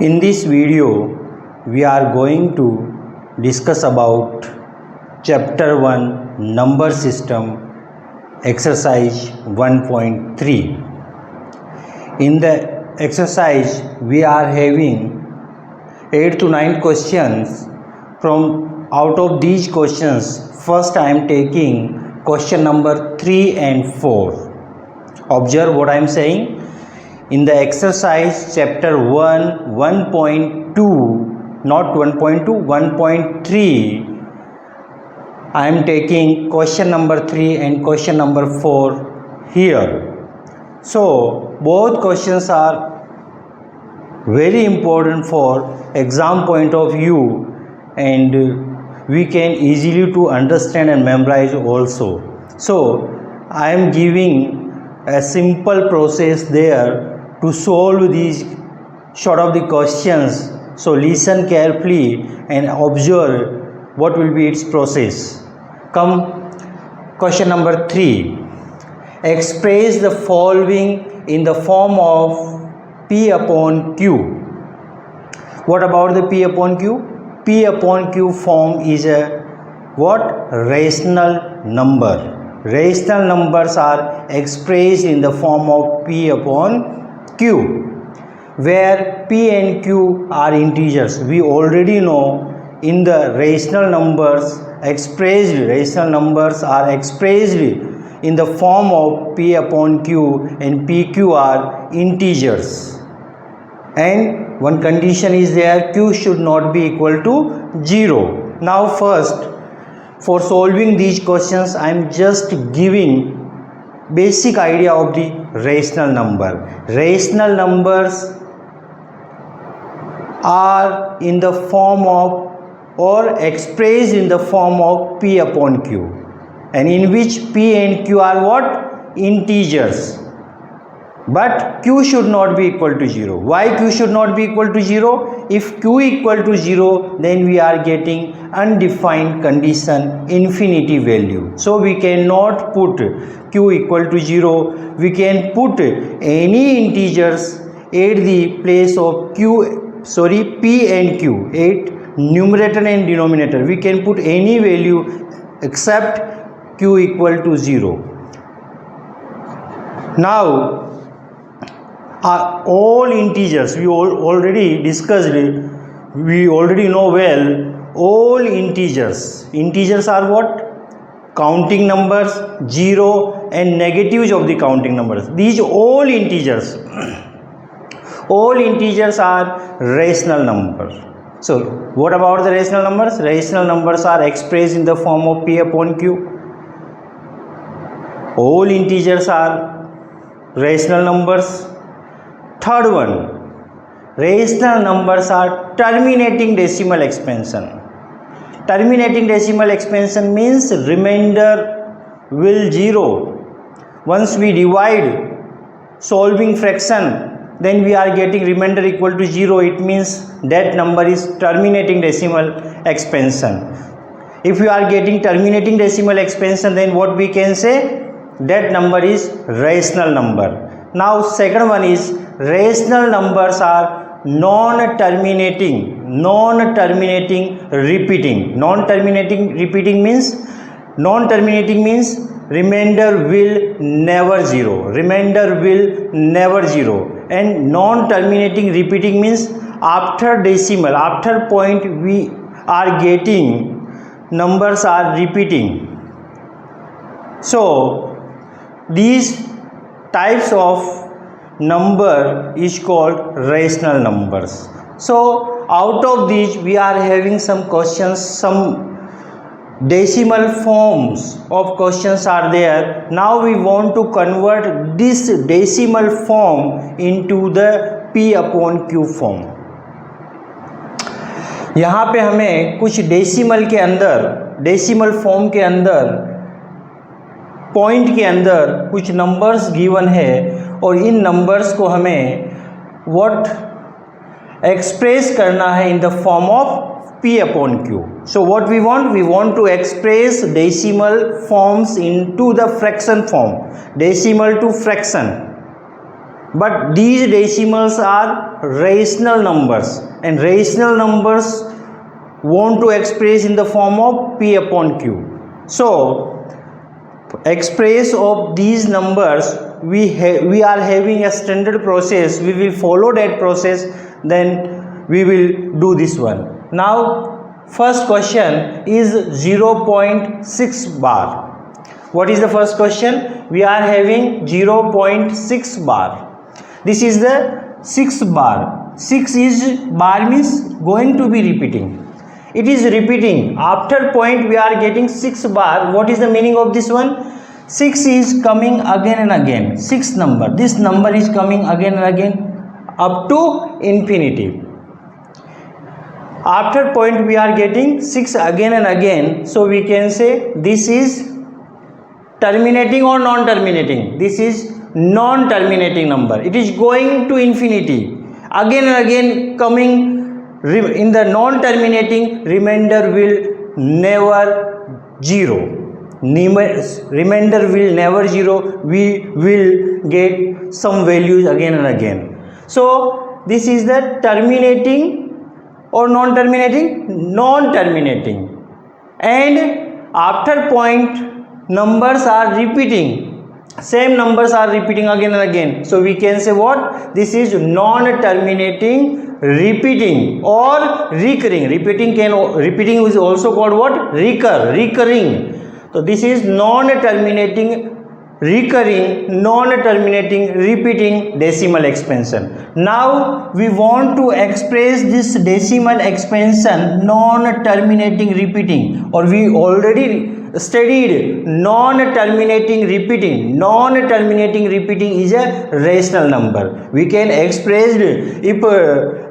In this video, we are going to discuss about Chapter 1 Number System Exercise 1.3. In the exercise, we are having 8 to 9 questions. From out of these questions, first I am taking question number 3 and 4. Observe what I am saying. In the exercise chapter 1, 1.2, not 1.2, 1.3, I am taking question number 3 and question number 4 here. So, both questions are very important for exam point of view, and we can easily to understand and memorize also. So, I am giving a simple process there to solve these sort of the questions. So listen carefully and observe what will be its process. Come, question number 3. Express the following in the form of P upon Q. What about the P upon Q? P upon Q form is a what? Rational number. Rational numbers are expressed in the form of P upon Q, where P and Q are integers. We already know in the rational numbers are expressed in the form of P upon Q, and PQ are integers. And one condition is there, Q should not be equal to 0. Now first, for solving these questions, I am just giving basic idea of the rational number. Rational numbers are in the form of or expressed in the form of P upon Q, and in which P and Q are what? Integers. But Q should not be equal to 0. Why Q should not be equal to 0? If Q equal to 0, then we are getting undefined condition, infinity value. So we cannot put Q equal to 0. We can put any integers at the place of P and Q, at numerator and denominator. We can put any value except Q equal to 0. Now, all integers, we already discussed it, we already know well, all integers are what? Counting numbers, 0 and negatives of the counting numbers. These all integers are rational numbers. So what about the rational numbers? Rational numbers are expressed in the form of P upon Q. All integers are rational numbers. Third one, rational numbers are terminating decimal expansion. Terminating decimal expansion means remainder will 0. Once we divide solving fraction, then we are getting remainder equal to 0. It means that number is terminating decimal expansion. If we are getting terminating decimal expansion, then what we can say? That number is rational number. Now second one is rational numbers are non-terminating repeating. Non-terminating means remainder will never 0. And non-terminating repeating means after decimal, after point we are getting numbers are repeating. So these types of number is called rational numbers. So out of these we are having some questions, some decimal forms of questions are there. Now we want to convert this decimal form into the P upon Q form. यहाँ पे हमें कुछ decimal form के अंदर point के अंदर कुछ numbers given है, और इन नंबर्स को हमें व्हाट एक्सप्रेस करना है in the form of P upon Q. So what we want to express decimal forms into the fraction form, decimal to fraction. but these decimals are rational numbers, and rational numbers want to express in the form of P upon Q. So express of these numbers, we are having a standard process. We will follow that process, then we will do this one. Now first question is 0.6 bar. What is the first question? We are having 0.6 bar. This is the 6 bar. 6 is bar means going to be repeating. It is repeating. After point we are getting 6 bar. What is the meaning of this one? 6 is coming again and again. 6 number. This number is coming again and again up to infinity. After point we are getting 6 again and again. So we can say this is terminating or non-terminating. This is non-terminating number. It is going to infinity. Again and again coming. In the non-terminating, remainder will never zero. Remainder will never zero. We will get some values again and again. So this is the terminating or non-terminating? Non-terminating. And after point, numbers are repeating. Same numbers are repeating again and again. So we can say what? This is non-terminating repeating or recurring. Repeating is also called what? Recurring. So this is non-terminating recurring, non-terminating repeating decimal expansion. Now we want to express this decimal expansion non-terminating repeating, or we already studied non-terminating repeating. Non-terminating repeating is a rational number. We can express if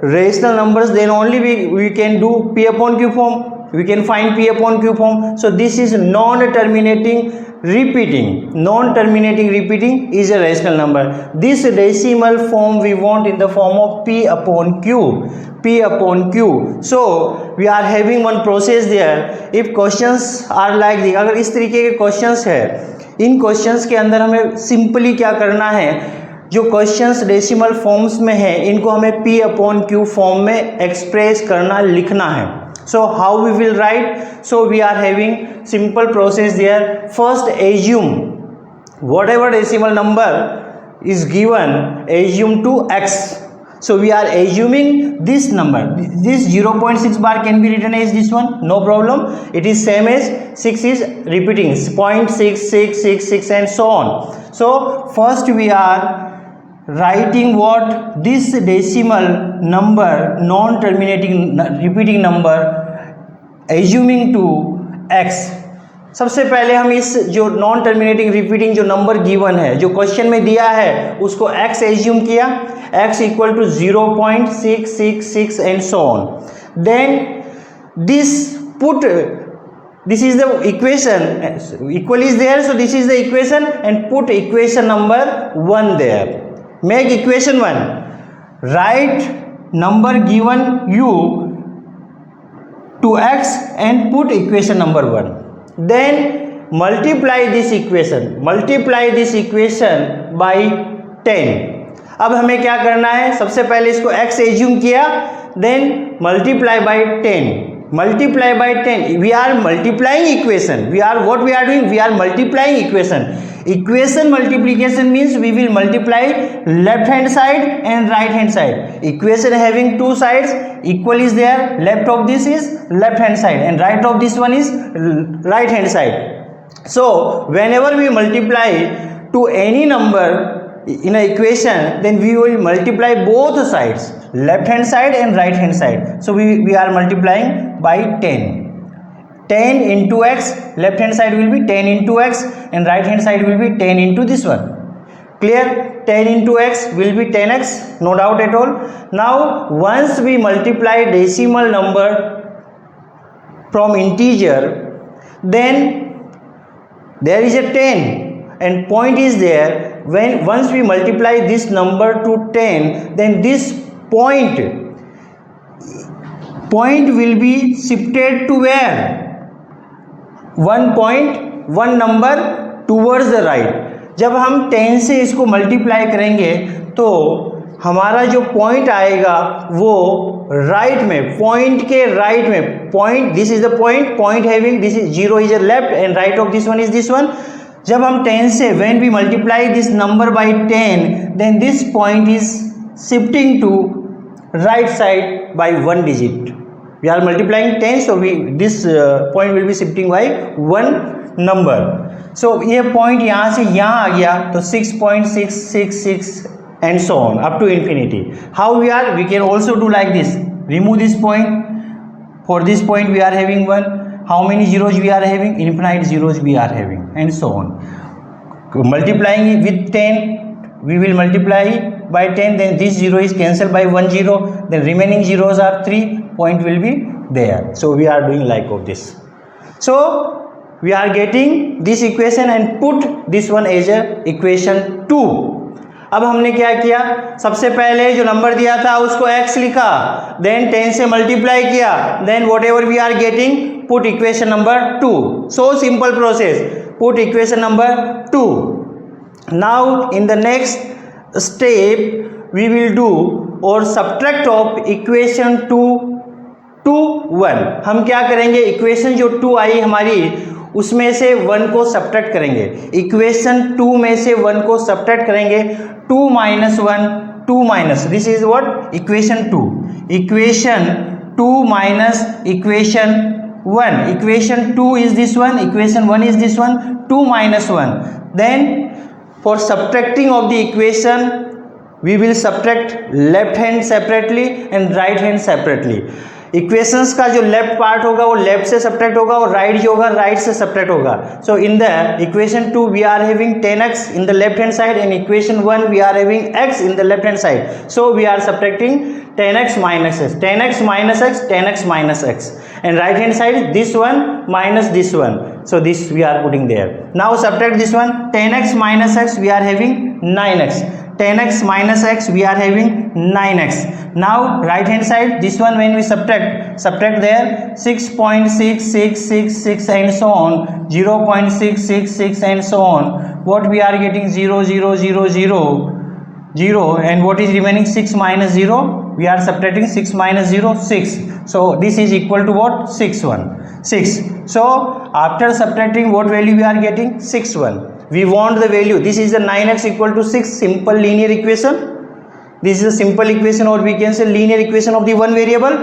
rational numbers, then only we can do P upon Q form. We can find P upon Q form. So this is non-terminating repeating. Non-terminating repeating is a rational number. This decimal form we want in the form of P upon Q. P upon Q. So we are having one process there. If questions are like this, अगर इस तरीके के questions है, इन questions के अंदर हमें simply क्या करना है, जो questions decimal forms में है इनको हमें P upon Q form में express करना, लिखना है. So how we will write? So we are having simple process there. First assume whatever decimal number is given, assume to x. So we are assuming this number. This 0.6 bar can be written as this one, no problem. It is same as 6 is repeating 0.6666 and so on. So first we are writing what? This decimal number, non-terminating repeating number, assuming to x. सबसे पहले हम इस जो non terminating repeating जो number given है, जो question में दिया है, उसको x एज्यूम किया, x equal to 0.666 and so on. Then this put, this is the equation, equal is there, so this is the equation, and put equation number 1 there. Make equation 1. Write number given u to x and put equation number 1. Then multiply this equation by 10. अब हमें क्या करना है? सबसे पहले इसको x assume किया, then multiply by 10. Multiply by 10. We are multiplying equation. What we are doing? We are multiplying equation. Equation multiplication means we will multiply left hand side and right hand side. Equation having two sides, equal is there. Left of this is left hand side and right of this one is right hand side. So whenever we multiply to any number in an equation, then we will multiply both sides, left hand side and right hand side. So we are multiplying by 10. 10 into x, left hand side will be 10 into x and right hand side will be 10 into this one. Clear? 10 into x will be 10x, no doubt at all. Now once we multiply decimal number from integer, then there is a 10 and point is there. When once we multiply this number to 10, then this point will be shifted to where? 1 number towards the right. जब हम 10 से इसको multiply करेंगे तो हमारा जो point आएगा वो राइट में, पॉइंट के राइट में, point, this is the point, point having this is 0 is left and right of this one is this one. जब हम 10 से, when we multiply this number by 10, then this point is shifting to right side by 1 digit. We are multiplying 10, so this point will be shifting by 1 number. So ये point यहाँ से यहाँ आ गया तो 6.666 and so on up to infinity. How we can also do like this, remove this point. For this point we are having 1. How many zeros we are having? Infinite zeros we are having, and so on. Multiplying it with 10, we will multiply by 10, then this 0 is cancelled by 1 0, then remaining zeros are 3, point will be there. So we are doing like of this. So we are getting this equation and put this one as a equation 2. अब हमने क्या किया, सबसे पहले जो number दिया था उसको x लिखा, then 10 से मल्टीप्लाई किया, then whatever we are getting put equation number 2. So simple process, put equation number 2. Now in the next step we will do or subtract of equation 2 to 1. हम क्या करेंगे, equation जो 2 आई हमारी उसमें से 1 को सब्ट्रैक्ट करेंगे, इक्वेशन 2 में से 1 को सब्ट्रैक्ट करेंगे. 2 minus 1, 2 minus, this is what equation 2, equation 2 minus equation 1, equation 2 is this one, equation 1 is this one, 2 minus 1. Then for subtracting of the equation we will subtract left hand separately and right hand separately. Equations का जो left part होगा वो left से subtract होगा और right जो होगा right से सब्ट्रैक्ट होगा. So in the equation 2 we are having 10x in the left hand side and equation 1 we are having x in the left hand side. So we are subtracting 10x minus x, 10x minus x, 10x minus x, and right hand side this one minus this one. So this we are putting there. Now subtract this one, 10x minus x we are having 9x, 10x minus x we are having 9x. Now right hand side this one when we subtract there 6.6666 and so on, 0.666 and so on. What we are getting 0 0 0 0 0, and what is remaining 6 minus 0, we are subtracting 6 minus 0 6. So this is equal to what, 6 1 6. So after subtracting what value we are getting, 6 1. We want the value, this is the 9x equal to 6, simple linear equation. This is a simple equation or we can say linear equation of the one variable.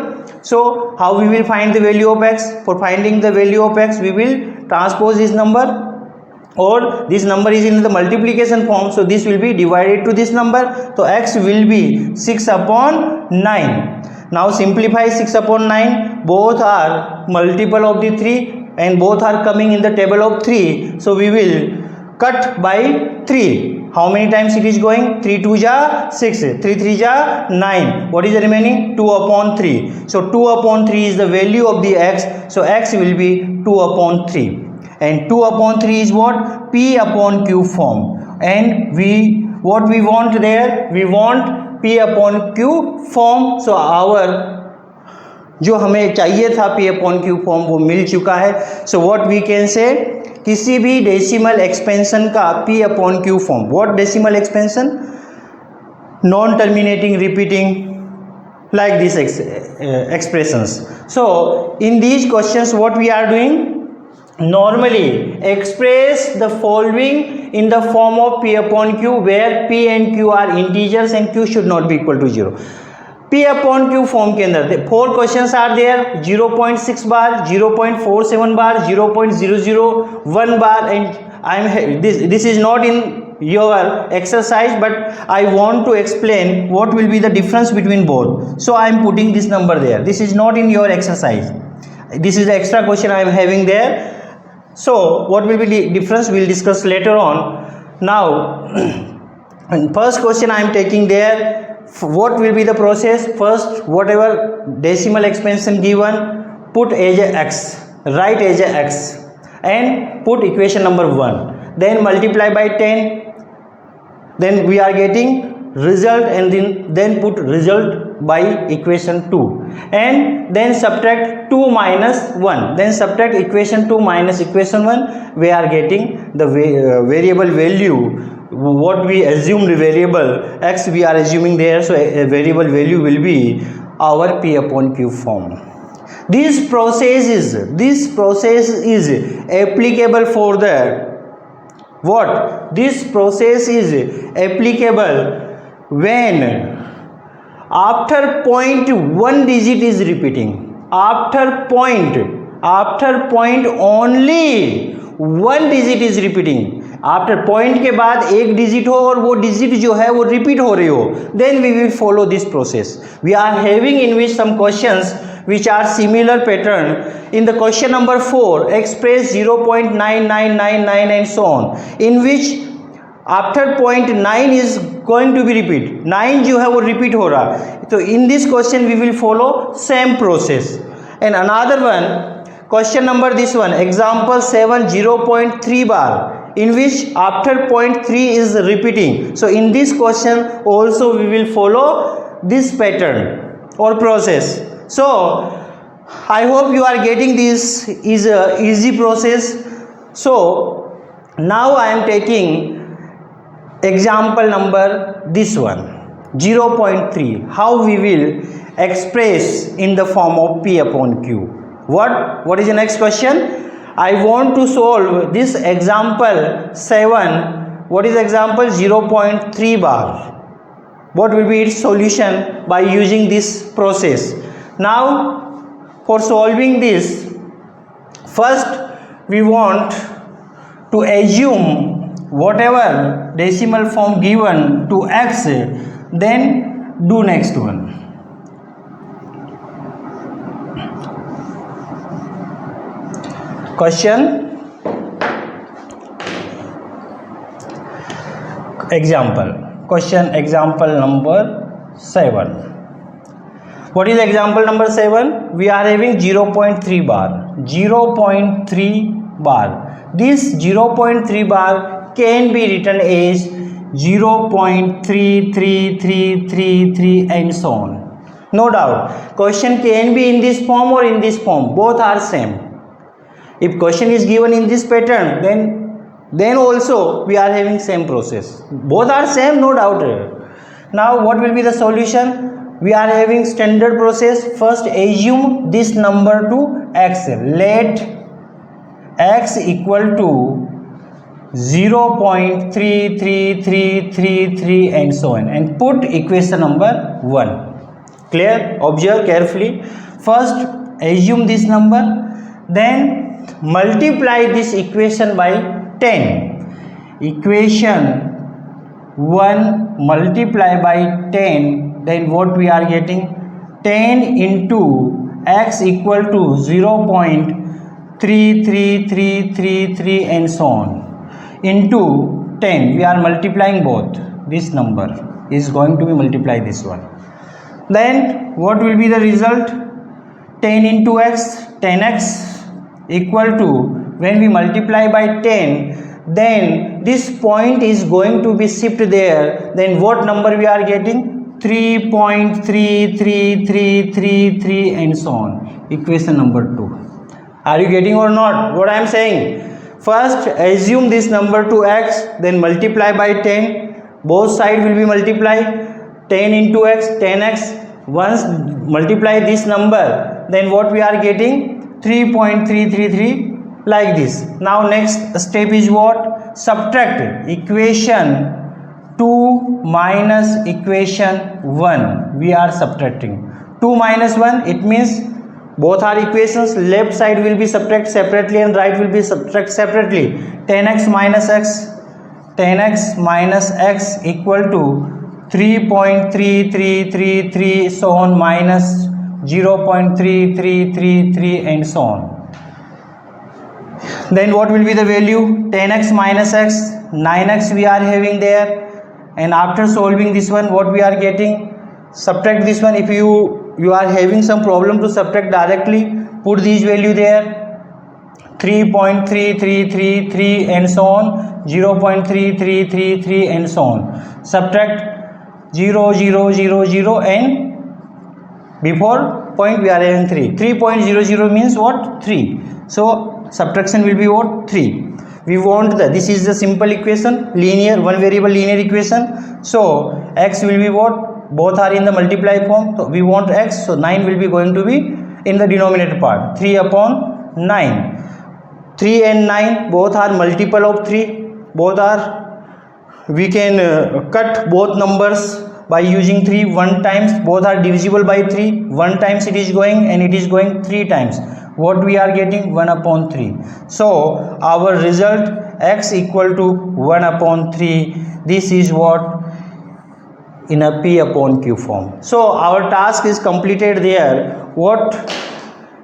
So how we will find the value of x? For finding the value of x we will transpose this number, or this number is in the multiplication form, so this will be divided to this number. So x will be 6 upon 9. Now simplify 6 upon 9, both are multiple of the 3 and both are coming in the table of 3. So we will cut by 3. How many times it is going? 3 2 ja 6, 3 3 ja 9. What is the remaining? 2 upon 3. So 2 upon 3 is the value of the x. So x will be 2 upon 3. And 2 upon 3 is what? P upon Q form. And what we want there? We want P upon Q form. So our जो हमें चाहिए था P upon Q form वो मिल चुका है. So what we can say, किसी भी decimal expansion का P upon Q form. What decimal expansion? Non terminating, repeating, like these expressions. So in these questions what we are doing, normally express the following in the form of P upon Q, where P and Q are integers and Q should not be equal to 0. P upon Q form के अंदर 4 questions are there, 0.6 bar, 0.47 bar, 0.001 bar, and I am this is not in your exercise, but I want to explain what will be the difference between both. So I am putting this number there. This is not in your exercise. This is the extra question I am having there. So what will be the difference we will discuss later on. Now first question I am taking there. What will be the process? First, whatever decimal expansion given, put as a x, write as a x, and put equation number 1. Then multiply by 10. Then we are getting result, and then put result by equation 2, and then subtract 2 minus 1. Then subtract equation 2 minus equation 1. We are getting the variable value what we assumed variable x we are assuming there, so a variable value will be our p upon q form. This process is applicable for the what? This process is applicable when after point one digit is repeating. After point only one digit is repeating. After point के बाद एक digit हो और वो digit जो है वो repeat हो रही हो, then we will follow this process. We are having in which some questions which are similar pattern. In the question number 4 express 0.9999 and so on, in which after point 9 is going to be repeat, 9 जो है वो repeat हो रहा. तो in this question we will follow same process. And another one, question number this one, example 7 0.3 bar, in which after point 3 is repeating. So in this question also we will follow this pattern or process. So I hope you are getting this is a easy process. So now I am taking example number this one 0.3, how we will express in the form of p upon q. What is the next question? I want to solve this example 7. What is example 0.3 bar? What will be its solution by using this process? Now for solving this, first we want to assume whatever decimal form given to x, then do next one. Question example number 7. What is example number 7? We are having 0.3 bar. 0.3 bar. This 0.3 bar can be written as 0.33333 and so on. No doubt. Question can be in this form or in this form. Both are same. If question is given in this pattern, then also we are having same process. Both are same, no doubt. Now what will be the solution? We are having standard process. First assume this number to x. Let x equal to 0.33333 and so on, and put equation number 1. Clear? Observe carefully. First assume this number, then multiply this equation by 10. Equation 1 multiply by 10, then what we are getting? 10 into x equal to 0.33333 and so on into 10. We are multiplying both. This number is going to be multiplied this one. Then what will be the result? 10 into x, 10x equal to, when we multiply by 10, then this point is going to be shift there. Then what number we are getting? 3.33333 and so on. Equation number 2. Are you getting or not what I am saying? First assume this number to x, then multiply by 10. Both sides will be multiplied. 10 into x, 10x. Once multiply this number, then what we are getting? 3.333 like this. Now next step is what? Subtract equation 2 minus equation 1. We are subtracting 2 minus 1. It means both are equations. Left side will be subtract separately and right will be subtract separately. 10x minus x, 10x minus x equal to 3.3333 so on minus 0.3333 and so on. Then what will be the value? 10x minus x, 9x we are having there. And after solving this one, what we are getting? Subtract this one. If you are having some problem to subtract directly, put these value there. 3.3333 and so on, 0.3333 and so on. Subtract 0 0 0 0 and before point we are having 3. 3.00 means what? 3. So subtraction will be what? 3. We want this is the simple equation, linear, one variable linear equation. So x will be what? Both are in the multiply form. So we want x, so 9 will be going to be in the denominator part, 3 upon 9. 3 and 9 both are multiple of 3. Both are, we can cut both numbers by using 3 one times. Both are divisible by 3. One times it is going, and it is going 3 times. What we are getting? 1 upon 3. So our result x equal to 1 upon 3. This is what? In a P upon Q form. So our task is completed there. What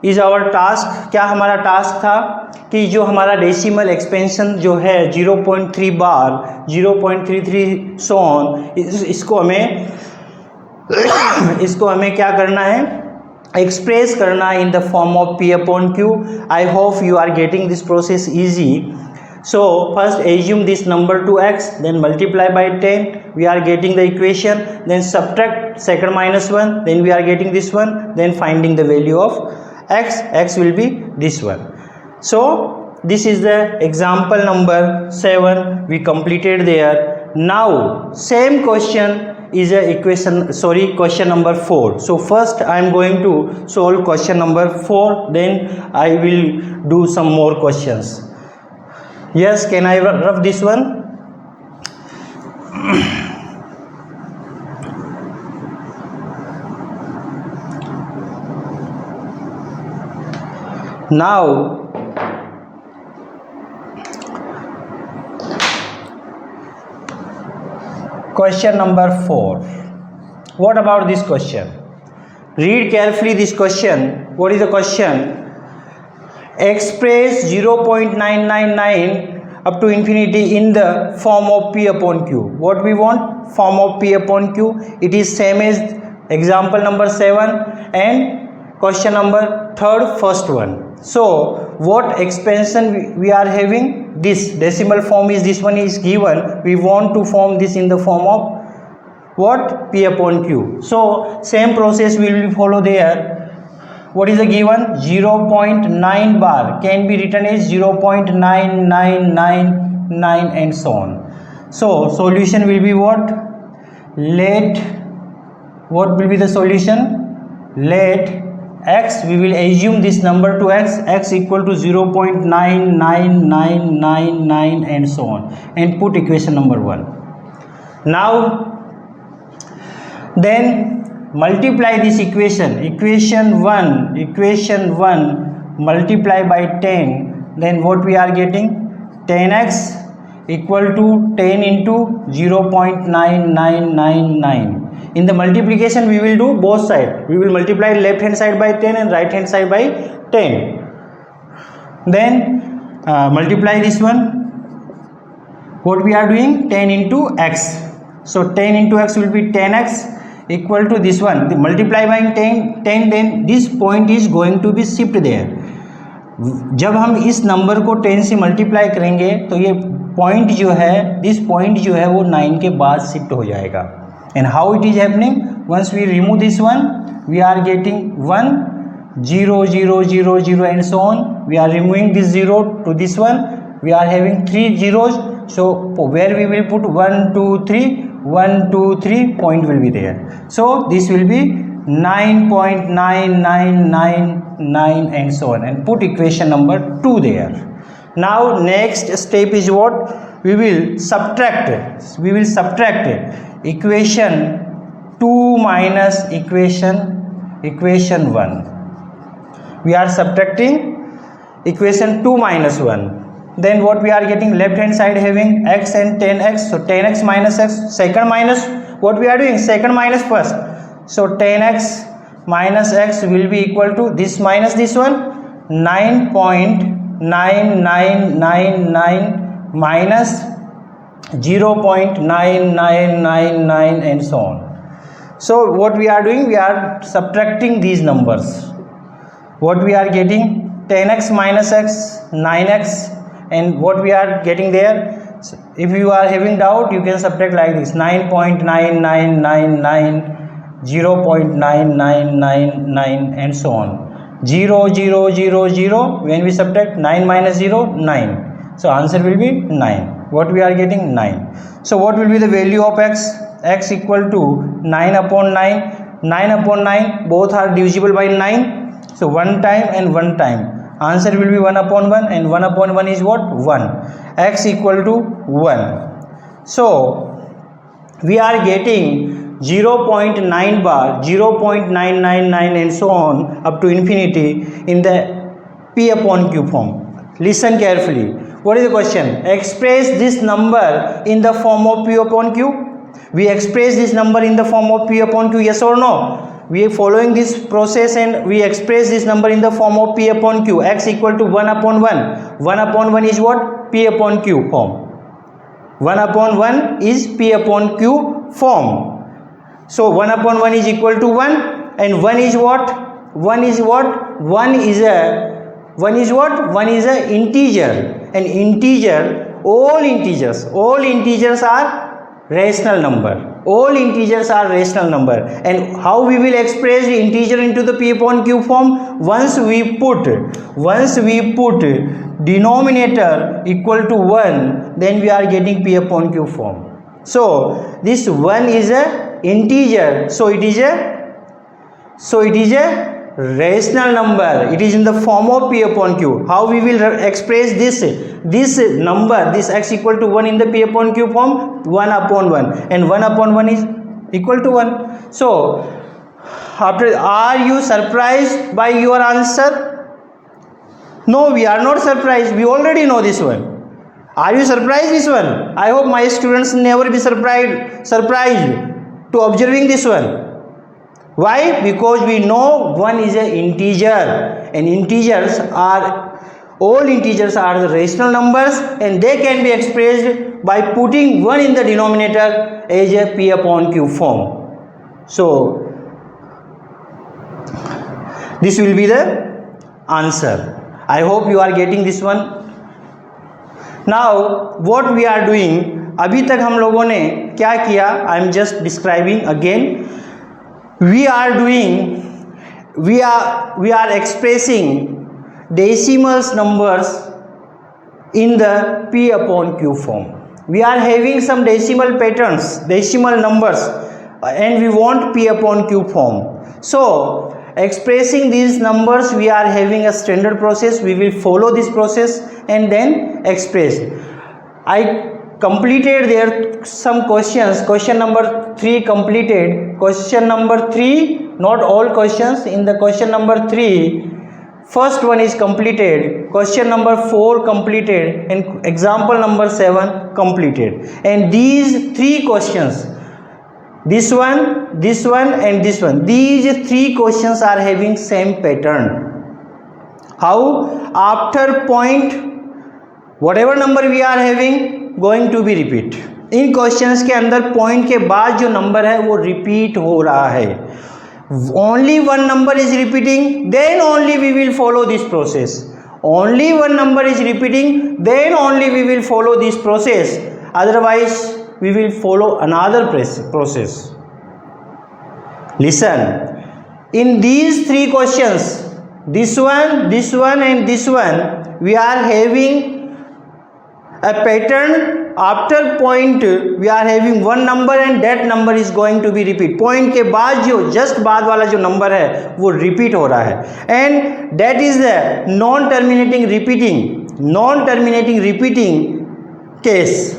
is our task? क्या हमारा task था कि जो हमारा decimal expansion जो है 0.3 बार 0.33 so on, इसको हमें क्या करना है? एक्सप्रेस करना in the form of P upon Q. I hope you are getting this process easy. So first assume this number to x, then multiply by 10, we are getting the equation, then subtract second minus 1, then we are getting this one, then finding the value of x. X will be this one. So this is the example number 7 we completed there. Now same question is a question number 4. So first I am going to solve question number 4, then I will do some more questions. Yes, can I rough this one? Now question number 4. What about this question? Read carefully this question. What is the question? Express 0.999 up to infinity in the form of P upon Q. What we want? Form of P upon Q. It is same as example number 7 and question number 3rd, first one. So what expansion we are having? This decimal form is, this one is given. We want to form this in the form of what? P upon Q. So same process we will follow there. What is the given? 0.9 bar can be written as 0.9999 and so on. So solution will be what? What will be the solution? Let x, we will assume this number to x equal to 0.99999 and so on, and put equation number 1. Now then multiply this equation 1 multiply by 10, then what we are getting? 10x equal to 10 into 0.9999. In the multiplication we will do both sides. We will multiply left hand side by 10 and right hand side by 10. Then multiply this one. What we are doing? 10 into x. So 10 into x will be 10x equal to this one. The multiply by 10, then this point is going to be shift there. जब हम इस number को 10 से multiply करेंगे तो ये point जो है, दिस पॉइंट जो है वो 9 के बाद शिफ्ट हो जाएगा. And how it is happening? Once we remove this one, we are getting 1 0 0 0 0 and so on. We are removing this 0 to this one. We are having 3 zeros. So where we will put 1 2 3 1 2 3 point will be there. So this will be 9.9999 and so on, and put equation number 2 there. Now next step is what? We will subtract equation 2 minus equation 1. We are subtracting equation 2 minus 1. Then what we are getting? Left hand side having x and 10x. So 10x minus x. Second minus, what we are doing? Second minus first. So 10x minus x will be equal to this minus this one, 9.9999 minus 0.9999 and so on. So what we are doing? We are subtracting these numbers. What we are getting? 10x minus x, 9x, and what we are getting there? So if you are having doubt, you can subtract like this: 9.9999, 0.9999 and so on. 0 0 0 0. When we subtract 9 minus 0, 9. So answer will be 9. What we are getting? 9. So what will be the value of x? X equal to 9 upon 9. 9 upon 9 both are divisible by 9. So one time and one time. Answer will be 1 upon 1, and 1 upon 1 is what? 1. X equal to 1. So we are getting 0.9 bar, 0.999 and so on up to infinity in the P upon Q form. Listen carefully. What is the question? Express this number in the form of P upon Q. We express this number in the form of P upon Q, yes or no? We are following this process and we express this number in the form of P upon Q. X equal to 1 upon 1. 1 upon 1 is what? P upon Q form. 1 upon 1 is P upon Q form. So 1 upon 1 is equal to 1, and 1 is what? 1 is what? 1 is a integer. An integer, all integers are rational number. All integers are rational number. And how we will express the integer into the P upon Q form? Once we put denominator equal to 1, then we are getting P upon Q form. So this 1 is a integer, so it is a rational number. It is in the form of P upon Q. How we will express this number, this x equal to 1 in the P upon Q form? 1 upon 1, and 1 upon 1 is equal to 1. So are you surprised by your answer? No, we are not surprised. We already know this one. Are you surprised this one? I hope my students never be surprised to observing this one. Why? Because we know 1 is an integer, and all integers are the rational numbers, and they can be expressed by putting 1 in the denominator as a P upon Q form. So this will be the answer. I hope you are getting this one. Now what we are doing, अभी तक हम लोगों ने क्या किया? I am just describing again. We are expressing decimals numbers in the P upon Q form. We are having some decimal patterns, decimal numbers, and we want P upon Q form. So expressing these numbers, we are having a standard process. We will follow this process and then express. I completed there some questions. Question number 3 completed. Question number 3, not all questions. In the question number 3, first one is completed. Question number 4 completed, and example number 7 completed. And these 3 questions, this one, and this one, these 3 questions are having same pattern. How? After point, whatever number we are having, going to be repeat. In questions के अंदर point के बाद जो number है वो repeat हो रहा है. Only one number is repeating, then only we will follow this process. Only one number is repeating, then only we will follow this process. Otherwise we will follow another process. Listen, in these 3 questions, this one, and this one, we are having a pattern. After point we are having one number, and that number is going to be repeat. Point के बाद जो just बाद वाला जो number है वो repeat हो रहा है, and that is the non-terminating repeating case.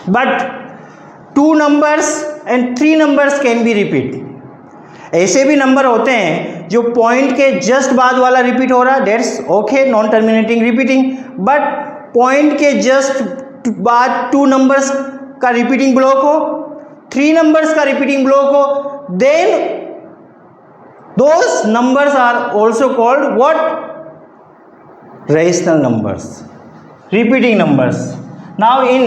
But 2 numbers and 3 numbers can be repeat. ऐसे भी नंबर होते हैं जो पॉइंट के जस्ट बाद वाला रिपीट हो रहा है, that's okay, non terminating repeating. But point के जस्ट बाद 2 नंबर्स का रिपीटिंग ब्लॉक हो, 3 नंबर्स का रिपीटिंग ब्लॉक हो, then those numbers are also called what? Rational numbers, repeating numbers. Now in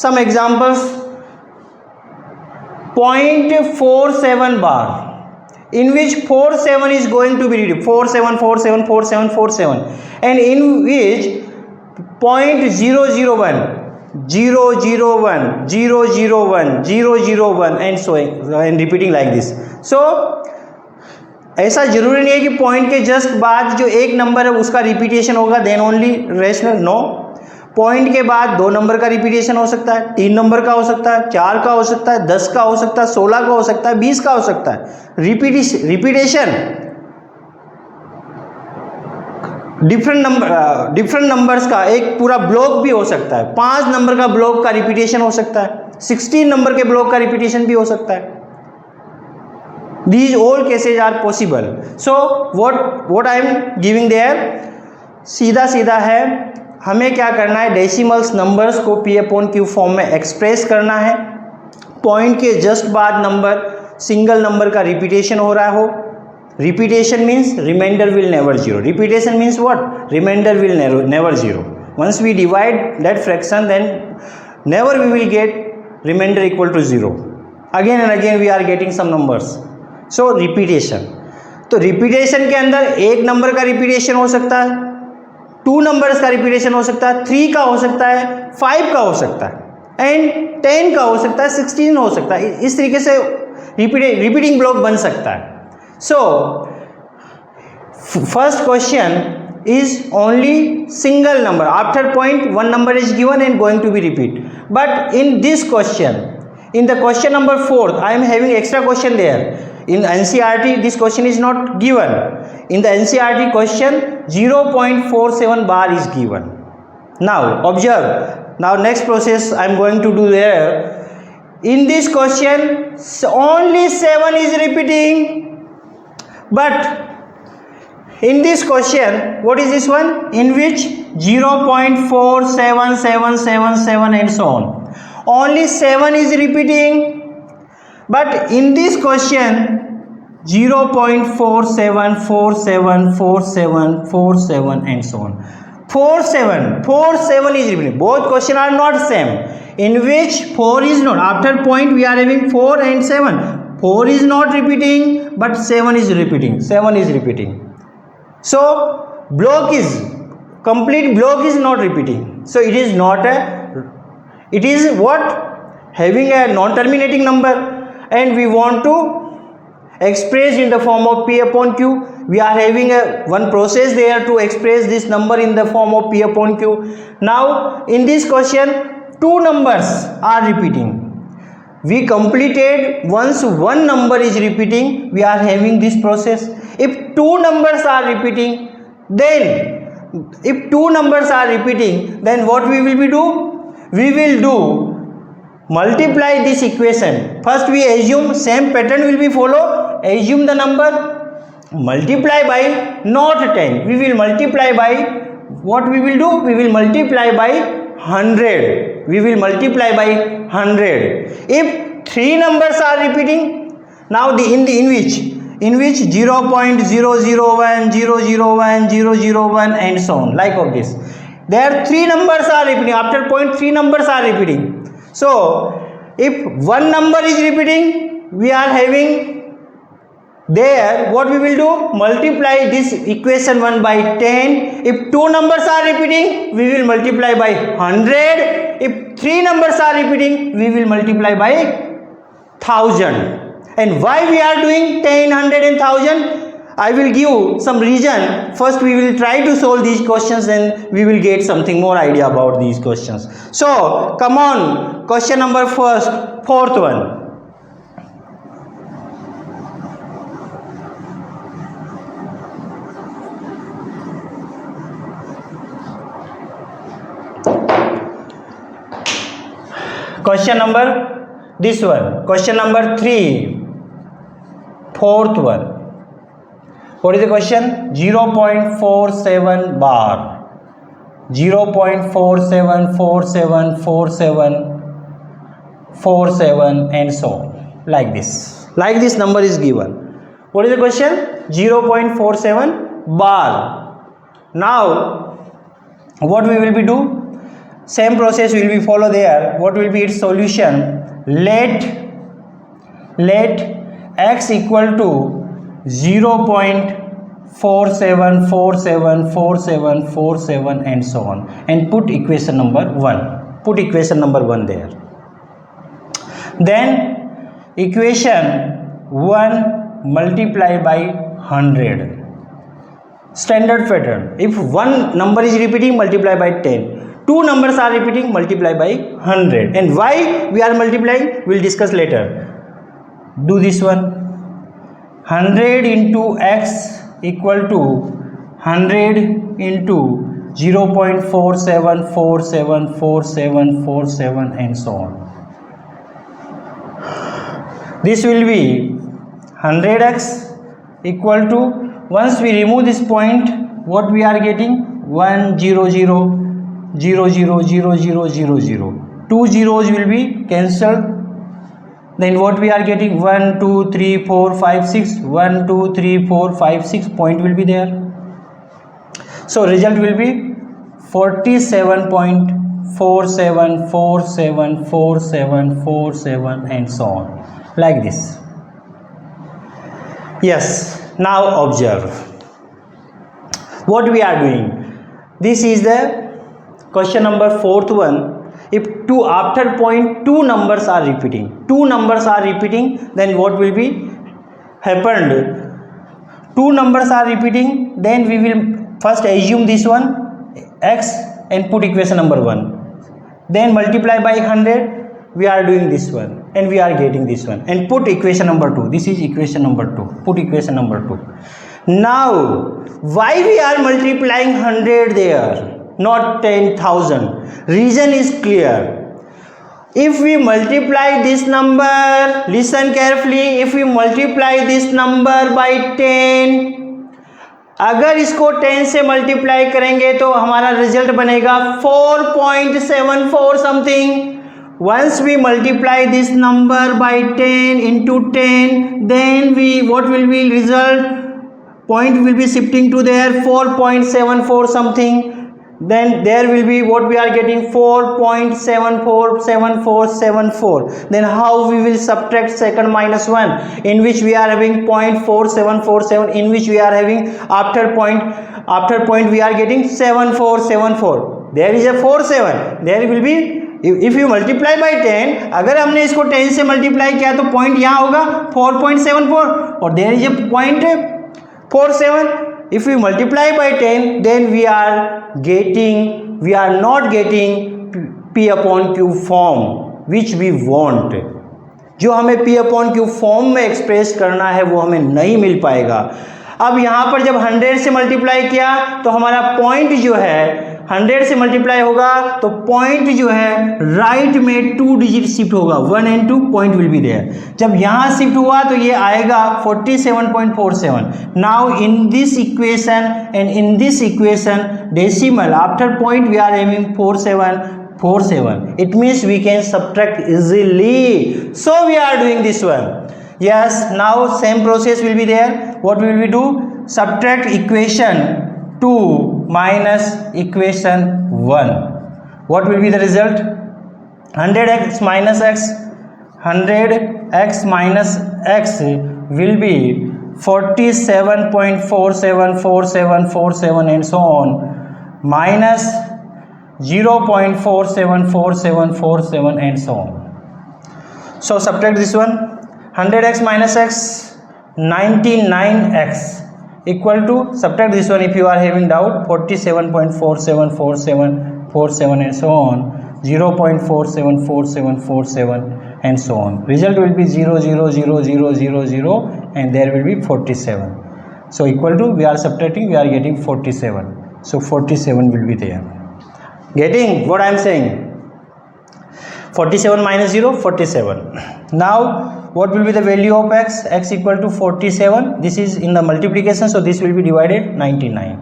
some examples, 0.47 bar, in which 47 is going to be repeated, 47, 47, 47, 47, and in which 0.001, 001, 001, 001, and so and repeating like this. So ऐसा जरूरी नहीं है कि point के just बाद जो एक number है उसका रिपीटेशन होगा then only rational. No, point के बाद 2 नंबर का रिपीटेशन हो सकता है, 3 नंबर का हो सकता है, 4 का हो सकता है, 10 का हो सकता है, 16 का हो सकता है, 20 का हो सकता है। रिपीटेशन डिफरेंट नंबर्स का एक पूरा ब्लॉक भी हो सकता है। 5 नंबर का ब्लॉक का रिपीटेशन हो सकता है, 16 नंबर के ब्लॉक का रिपीटेशन भी हो सकता है। These all cases are possible. So what I am giving there, सीधा सीधा है, हमें क्या करना है, डेसिमल्स नंबर्स को P अपॉन Q फॉर्म में एक्सप्रेस करना है। पॉइंट के जस्ट बाद नंबर सिंगल नंबर का रिपीटेशन हो रहा हो। Repetition means remainder will never zero. Repetition means what? Remainder will never zero. Once we divide that fraction then never we will get remainder equal to zero. Again and again we are getting some numbers. So repetition, तो repetition के अंदर 1 number का repetition हो सकता है, 2 numbers का repetition हो सकता है, 3 का हो सकता है, 5 का हो सकता है एंड 10 का हो सकता है, 16 हो सकता है। इस तरीके से रिपीटिंग ब्लॉक बन सकता है। So first question is only single number. After point, one number is given and going to be repeat. But in this question, in the question number 4, I am having extra question there. In NCERT, this question is not given. In the NCERT question, 0.47 bar is given. Now, observe. Now, next process I am going to do there. In this question, only 7 is repeating. But in this question, what is this one? In which 0.47777 and so on. Only 7 is repeating. But in this question, 0.47474747 and so on. 47 is repeating. Both questions are not same. In which 4 is not. After point we are having 4 and 7. 4 is not repeating, but 7 is repeating. 7 is repeating. So block is complete block is not repeating. So it is not a. It is what? Having a non-terminating number, and we want to express in the form of P upon Q. We are having a one process there to express this number in the form of P upon Q. Now in this question, 2 numbers are repeating. We completed once one number is repeating, we are having this process. If 2 numbers are repeating, then what we will do? We will do multiply this equation. First we assume same pattern will be follow. Assume the number, multiply by not 10. We will multiply by what we will do? We will multiply by 100. We will multiply by 100. If 3 numbers are repeating, now in which 0.001, 001, 001 and so on, like of this. There 3 numbers are repeating. After point 3 numbers are repeating. So if one number is repeating, we are having there what we will do? Multiply this equation 1 by 10. If 2 numbers are repeating, we will multiply by 100. If 3 numbers are repeating, we will multiply by 1000. And why we are doing 10, 100 and 1000? I will give some reason. First we will try to solve these questions, then we will get something more idea about these questions. So come on, question number fourth one. Question number this one. Question number 3. Fourth one. What is the question? 0.47 bar. 0.474747 and so on. Like this. Like this number is given. What is the question? 0.47 bar. Now, what we will be do? Same process will be follow there. What will be its solution? Let x equal to 0.47474747 and so on, and put equation number 1. Put equation number 1 there. Then equation 1 multiply by 100. Standard pattern. If one number is repeating, multiply by 10. two numbers are repeating, multiply by 100. And why we are multiplying, we'll discuss later. Do this one. 100 into x equal to 100 into 0.47474747 and so on. This will be 100x equal to, once we remove this point, what we are getting? 1 0 0 0 0 0 0 0 0. Two zeros will be cancelled. Then what we are getting? 1 2 3 4 5 6. 1 2 3 4 5 6 point will be there. So result will be 47.47474747 and so on, like this. Yes, now observe what we are doing. This is the question number 4th one. If after point two numbers are repeating, then what will be happened? Two numbers are repeating, then we will first assume this one x and put equation number 1, then multiply by 100. We are doing this one and we are getting this one, and put equation number 2. This is equation number 2. Put equation number 2. Now why we are multiplying 100 there, not 10,000? Reason is clear. If we multiply this number, listen carefully, if we multiply this number by 10, अगर इसको 10 से multiply करेंगे तो हमारा result बनेगा 4.74 something. Once we multiply this number by 10 into 10, then what will be result? Point will be shifting to there, 4.74 something. Then there will be what we are getting, 4.747474. Then how we will subtract second minus 1, in which we are having 0.4747, in which we are having after point we are getting 7474. There is a 47. There will be, if you multiply by 10, अगर हमने इसको 10 से multiply किया तो point यहाँ होगा 4.74 और there is a point 47. If we multiply by 10, then we are not getting P upon Q form which we want. जो हमें P upon Q फॉर्म में एक्सप्रेस करना है वो हमें नहीं मिल पाएगा. अब यहाँ पर जब 100 से मल्टीप्लाई किया तो हमारा पॉइंट जो है 100 से मल्टीप्लाई होगा तो पॉइंट जो है राइट में 2 डिजिट शिफ्ट होगा, 1 and 2 point will be there. जब यहाँ शिफ्ट हुआ तो ये आएगा 47.47. Now in this equation and in this equation decimal after point we are having 4747. It means we can subtract easily. So we are doing this one. Yes, now same process will be there. What will we do? Subtract equation 2 minus equation 1. What will be the result? 100x minus x. 100x minus x will be 47.474747 and so on, minus 0.474747 and so on. So subtract this one. 100x minus x, 99x equal to, subtract this one if you are having doubt, 47.474747 and so on, 0.474747 and so on. Result will be 0.00000 and there will be 47. So equal to, we are subtracting, we are getting 47. So 47 will be there. Getting what I am saying? 47 minus 0, 47. Now what will be the value of x? X equal to 47. This is in the multiplication, so this will be divided 99.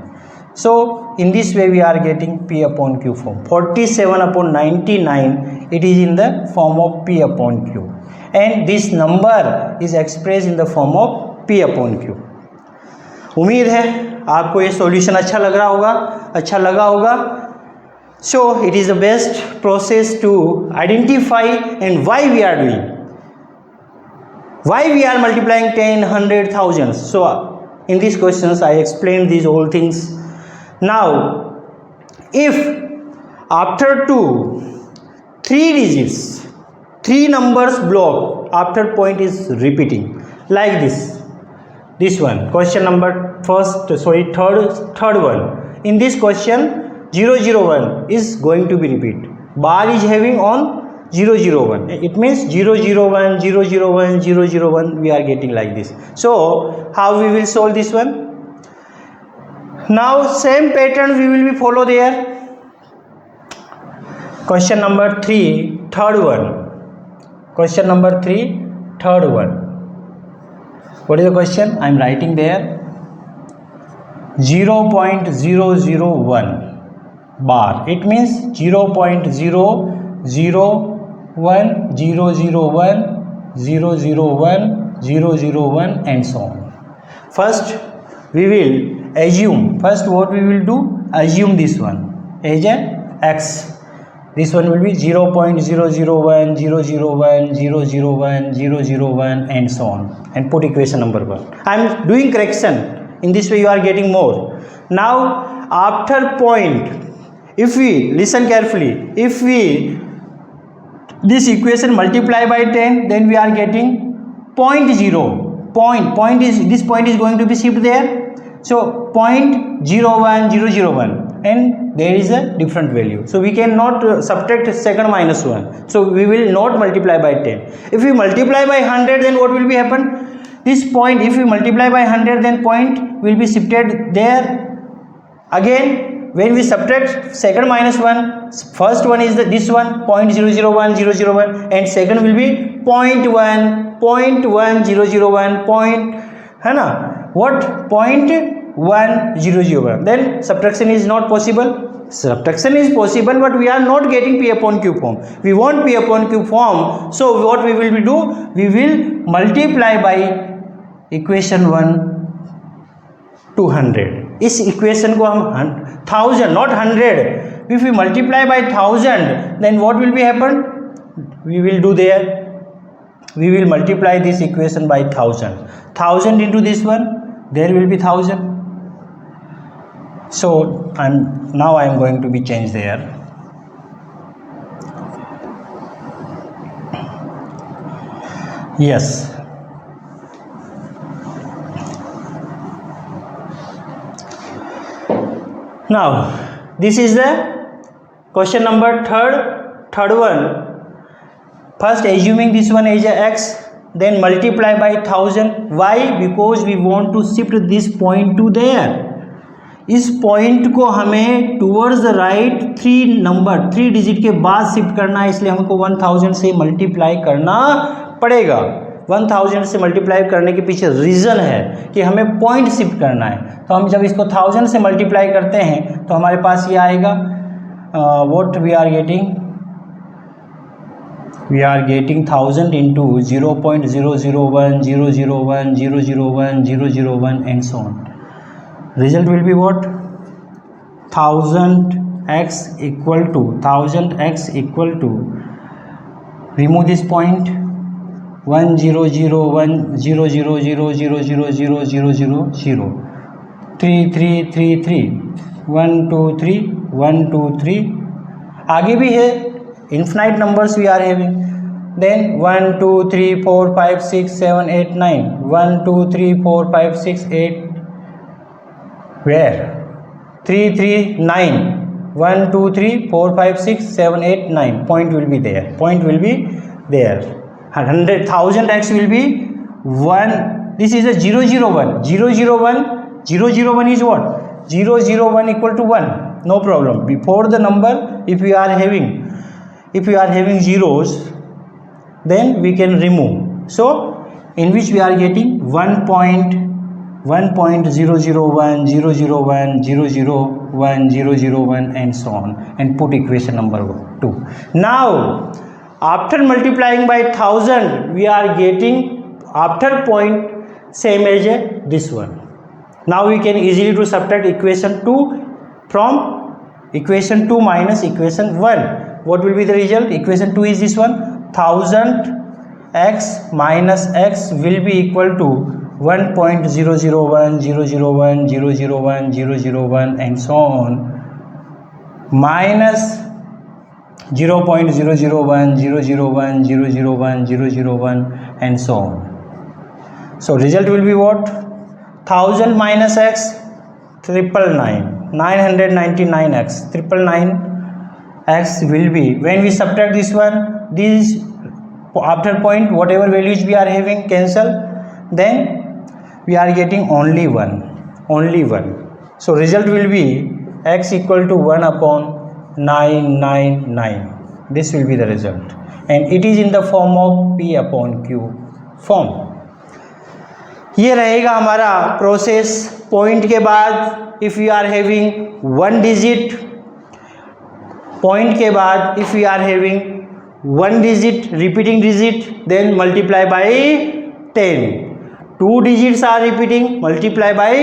So in this way we are getting P upon Q form. 47 upon 99, it is in the form of P upon Q, and this number is expressed in the form of P upon Q. उम्मीद है आपको ये solution अच्छा लगा होगा. So it is the best process to identify and why we are doing. Why we are multiplying 10, 100, thousands. So in these questions I explained these whole things. Now if after 3 digits, 3 numbers block after point is repeating, like this one, question number third one. In this question 0 0 1 is going to be repeat. Bar is having on 0 0 1. It means 0 0 1 0 0 1 0 0 1 we are getting like this. So how we will solve this one? Now same pattern we will be follow there. Question number 3, third one. Question number 3, third one. What is the question? I am writing there. 0.001 bar. It means 0.001 001 001 001 and so on. First we will assume. First what we will do? Assume this one as a x. This one will be 0.001 001 001 001 and so on, and put equation number 1. I am doing correction. In this way you are getting more. Now after point, if we listen carefully, if we this equation multiply by 10, then we are getting 0.0. Point is, this point is going to be shift there. So 0.01 001. And there is a different value, so we cannot subtract second minus 1, so we will not multiply by 10. If we multiply by 100, then what will be happen? This point, if we multiply by 100, then point will be shifted there. Again when we subtract second minus 1, first one is this one 0.001 001, and second will be 0.1 001 point, है ना, what 0.1 001. Then subtraction is not possible. Subtraction is possible, but we are not getting P upon Q form. We want P upon Q form. So what we will do? We will multiply by equation 1 to 100. इस equation को हम 1000 not 100. If we multiply by 1000, then what will be happen? We will do there. We will multiply this equation by 1000. 1000 into this one, there will be 1000. So now I am going to be changed there. Yes. Now this is the question number third one. First assuming this one as a x, then multiply by 1000. Why? Because we want to shift this point to there. इस point को हमें towards the right 3 digit के बाद shift करना है, इसलिए हमको 1000 से मल्टीप्लाई करना पड़ेगा. 1000 से मल्टीप्लाई करने के पीछे रीज़न है कि हमें पॉइंट शिफ्ट करना है. तो हम जब इसको 1000 से मल्टीप्लाई करते हैं तो हमारे पास ये आएगा what we are getting 1000 into 0.001 001 001 001 and so on. Result will be what? 1000x equal to remove this point 1 0 0 1 0 0 0 0 0 0 0 0 0 3 3 3 3 1 2 3 1 2 3. आगे भी है, infinite numbers we are having. Then 1 2 3 4 5 6 7 8 9 1 2 3 4 5 6 8. Where? 3 3 9 1 2 3 4 5 6 7 8 9. Point will be there. 100,000x will be 1. This is a 001. 001 is what? 001 equal to 1. No problem. Before the number, if we are having zeros, then we can remove. So in which we are getting 1.001 001 001 001 001 and so on, and put equation number 2. Now after multiplying by 1000, we are getting after point same as this one. Now we can easily to subtract equation 2 from equation 2 minus equation 1. What will be the result? Equation 2 is this one. 1000x minus x will be equal to 1.001 001 001 001 and so on, minus 0.001 001 001 001 and so on. So result will be what? 1000 minus x 999. 999x, 999x will be, when we subtract this one, these after point whatever values we are having cancel, then we are getting only 1. So result will be x equal to 1 upon 999. This will be the result, and it is in the form of P upon Q form. ये रहेगा हमारा process. Point के बाद if you are having 1 digit, point के बाद if you are having 1 digit repeating digit, then multiply by 10. 2 digits are repeating, multiply by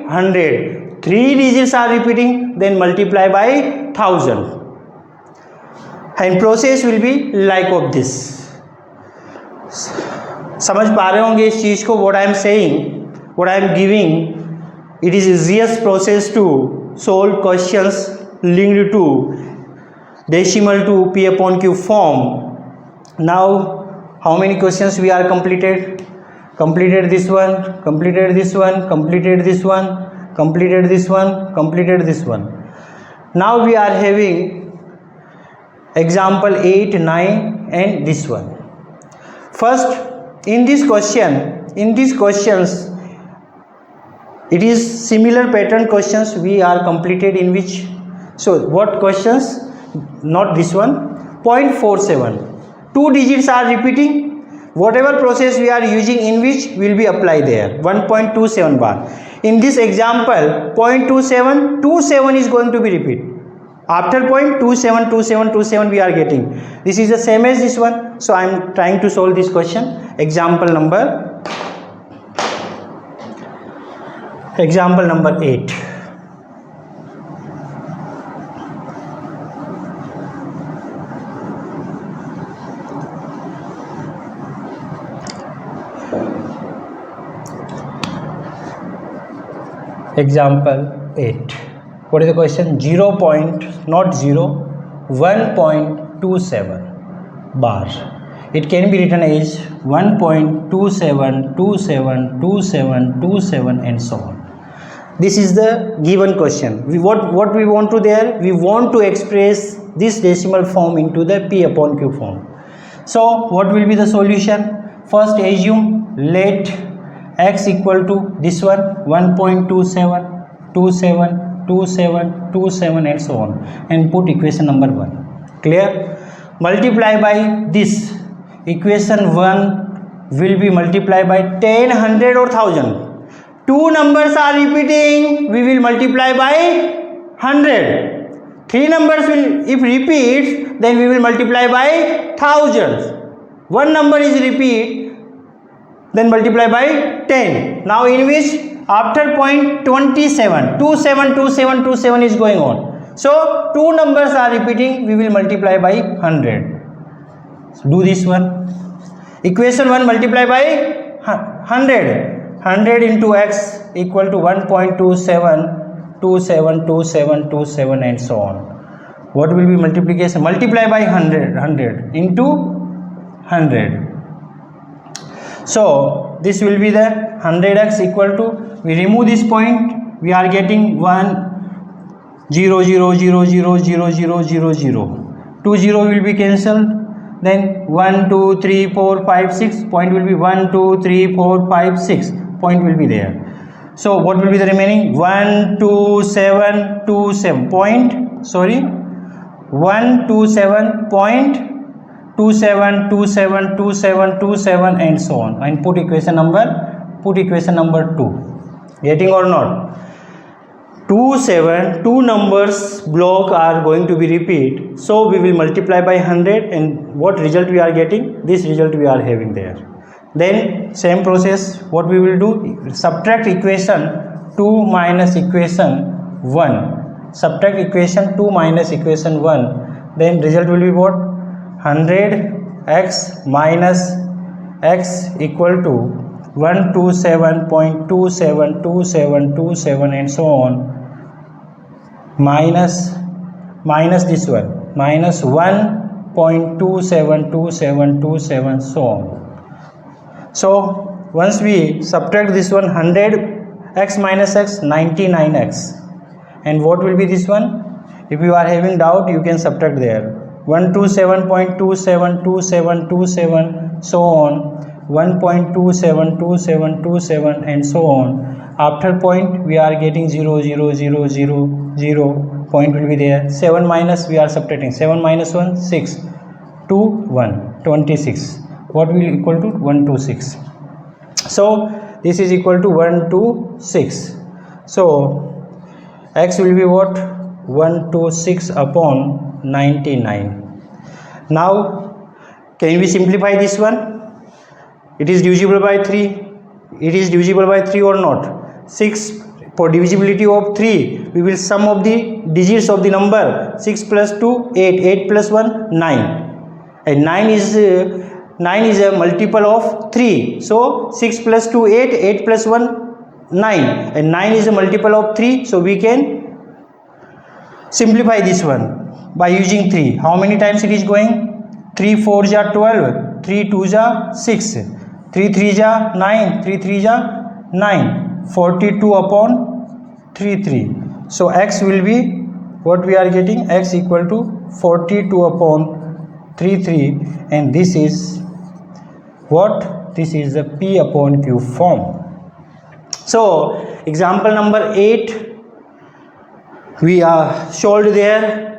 100. 3 digits are repeating, then multiply by 1000. And process will be like of this. समझ पा रहे होंगे इस चीज को. what I am saying, what I am giving, it is easiest process to solve questions linked to decimal to P upon Q form. Now how many questions we are completed this one, completed this one, completed this one, completed this one, completed this one. Now we are having example 8, 9 and this one. First, in these questions it is similar pattern questions we are completed in which, so what questions, not this one. 0.47, 2 digits are repeating, whatever process we are using in which will be applied there. 1.27 bar. In this example 0.27 is going to be repeat. After 0.27 we are getting. This is the same as this one. So I am trying to solve this question. Example number 8. Example 8. What is the question? 1.27 bar. It can be written as 1.27272727 and so on. This is the given question. What we want to there? We want to express this decimal form into the P upon Q form. So what will be the solution? First assume let x equal to this one, 1.27 27 and so on, and put equation number 1. Clear? Multiply by this. Equation 1 will be multiplied by 10, 100 or 1000. 2 numbers are repeating, we will multiply by 100. 3 numbers will, if repeats, then we will multiply by thousands. 1 number is repeat, then multiply by 10. Now in which after 0.27 is going on. So 2 numbers are repeating, we will multiply by 100. So do this one. Equation 1 multiply by 100. 100 into x equal to 1.27 and so on. What will be multiplication? Multiply by 100 into 100. So this will be the 100x equal to, we remove this point, we are getting 1 0 0 0 0 0 0 0 0. 2 0 will be cancelled, then 1 2 3 4 5 6, point will be 1 2 3 4 5 6, point will be there. So what will be the remaining? 127 point, sorry, 127.27 and so on, and put equation number 2. Getting or not? 2 numbers block are going to be repeat, so we will multiply by 100, and what result we are getting? This result we are having there. Then same process, what we will do? Subtract equation 2 minus equation 1. Subtract equation 2 minus equation 1, then result will be what? 100x minus x equal to 127.272727 and so on, minus this one, minus 1.272727 so on. So once we subtract this one, 100x minus x, 99x, and what will be this one? If you are having doubt, you can subtract there. 127.272727 so on, 1.272727 and so on. After point we are getting 0 0 0 0 0, point will be there. 7 minus, we are subtracting 7 minus 1 6, 2 1 26. What will equal to 126? So this is equal to 126. So x will be what? 126 upon 99. Now can we simplify this one? It is divisible by 3. It is divisible by 3 or not? 6. For divisibility of 3, we will sum of the digits of the number. 6 plus 2 8, 8 plus 1 9, and 9 is a multiple of 3. So 6 plus 2 8, 8 plus 1 9, and 9 is a multiple of 3. So we can simplify this one by using 3. How many times it is going? 3 4 ja 12, 3 2 ja 6, 3 3 ja 9, 3 3 ja 9, 42 upon 3 3. So x will be what we are getting? X equal to 42 upon 3 3, and this is what? This is the P upon Q form. So example number 8 we are solved there,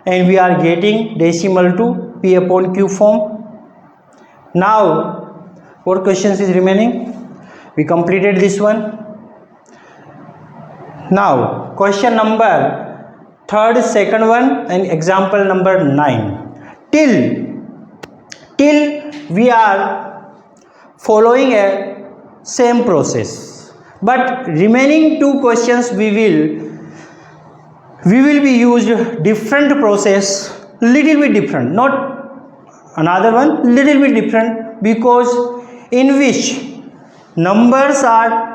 and we are getting decimal to P upon Q form. Now what questions is remaining? We completed this one. Now question number 3rd, second one, and example number 9. Till we are following a same process, but remaining 2 questions we will be used different process, little bit different, not another one, little bit different, because in which numbers are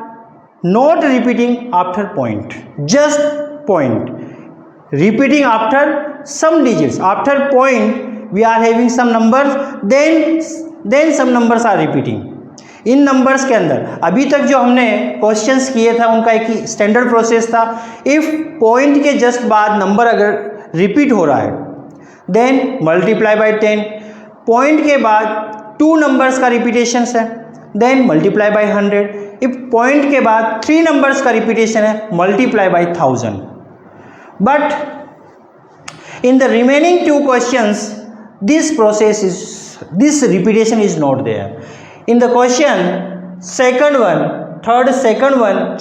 not repeating after point, just point, repeating after some digits. After point we are having some numbers, then some numbers are repeating. In numbers के अंदर अभी तक जो हमने questions किए था उनका एक स्टैंडर्ड प्रोसेस था. इफ पॉइंट के जस्ट बाद नंबर अगर रिपीट हो रहा है देन मल्टीप्लाई बाय 10. पॉइंट के बाद 2 नंबर्स का रिपीटेशन है then multiply by 100. If point के बाद 3 नंबर्स का रिपीटेशन है multiply by 1000. But in the remaining 2 questions this repetition is not there. In the question second one,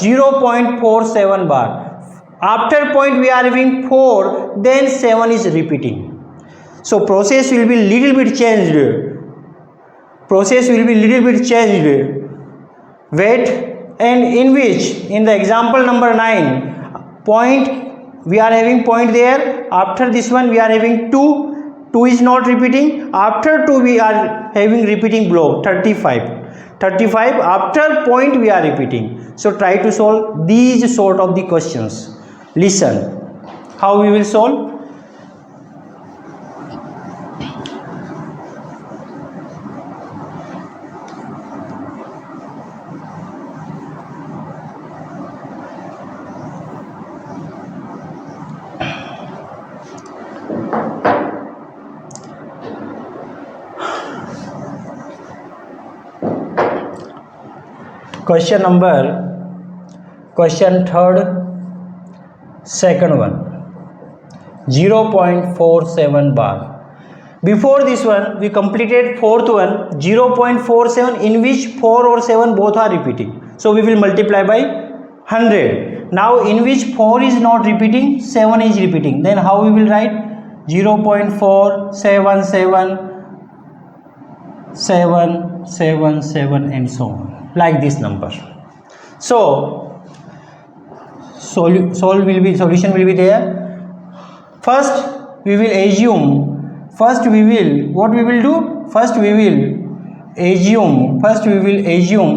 0.47 bar, after point we are having 4, then 7 is repeating. So process will be little bit changed. Wait, and in which in the example number 9 point we are having point there. After this one we are having 2 is not repeating. After 2 we are having repeating block 35. After point we are repeating. So try to solve these sort of the questions. Listen how we will solve. Question 3rd, second one, 0.47 bar. Before this one we completed 4th one, 0.47, in which 4 or 7 both are repeating. So we will multiply by 100. Now in which 4 is not repeating, 7 is repeating. Then how we will write? 0.477 and so on, like this number. So solution will be there. First we will assume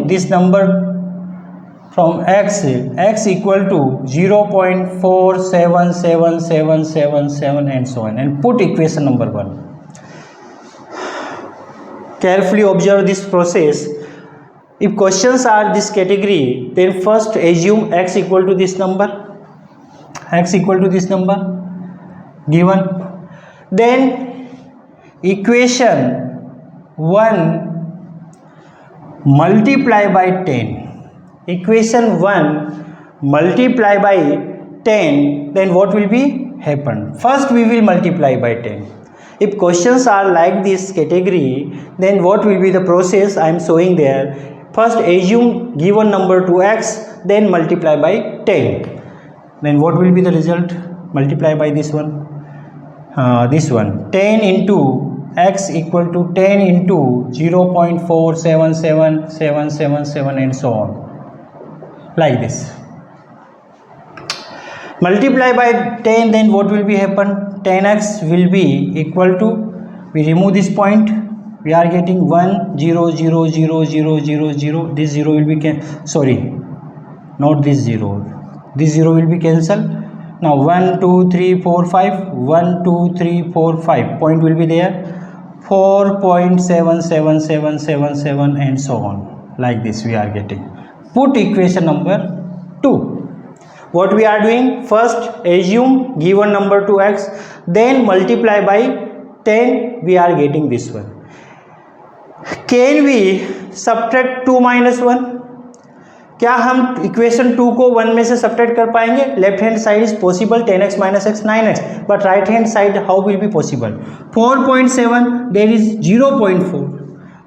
this number from x equal to 0.477777 and so on, and put equation number 1. Carefully observe this process. If questions are this category, then first assume x equal to this number. x equal to this number given. Then equation 1 multiply by 10. Equation 1 multiply by 10, then what will be happen? First we will multiply by 10. If questions are like this category, then what will be the process I am showing there? First assume given number to x, then multiply by 10. Then what will be the result? Multiply by this one. 10 into x equal to 10 into 0.477777 and so on, like this. Multiply by 10, then what will be happen? 10x will be equal to, we remove this point, we are getting 1 0 0 0 0 0 0. This 0 will be sorry, not this 0, this 0 will be cancelled. Now 1 2 3 4 5, 1 2 3 4 5 point will be there, 4.77777 and so on, like this we are getting. Put equation number 2. What we are doing? First assume given number to x, then multiply by 10, we are getting this one. Can we subtract 2 minus 1? क्या हम equation 2 को 1 में से subtract कर पाएंगे? Left hand side is possible, 10x minus x 9x, but right hand side how will be possible? 4.7 there is 0.4.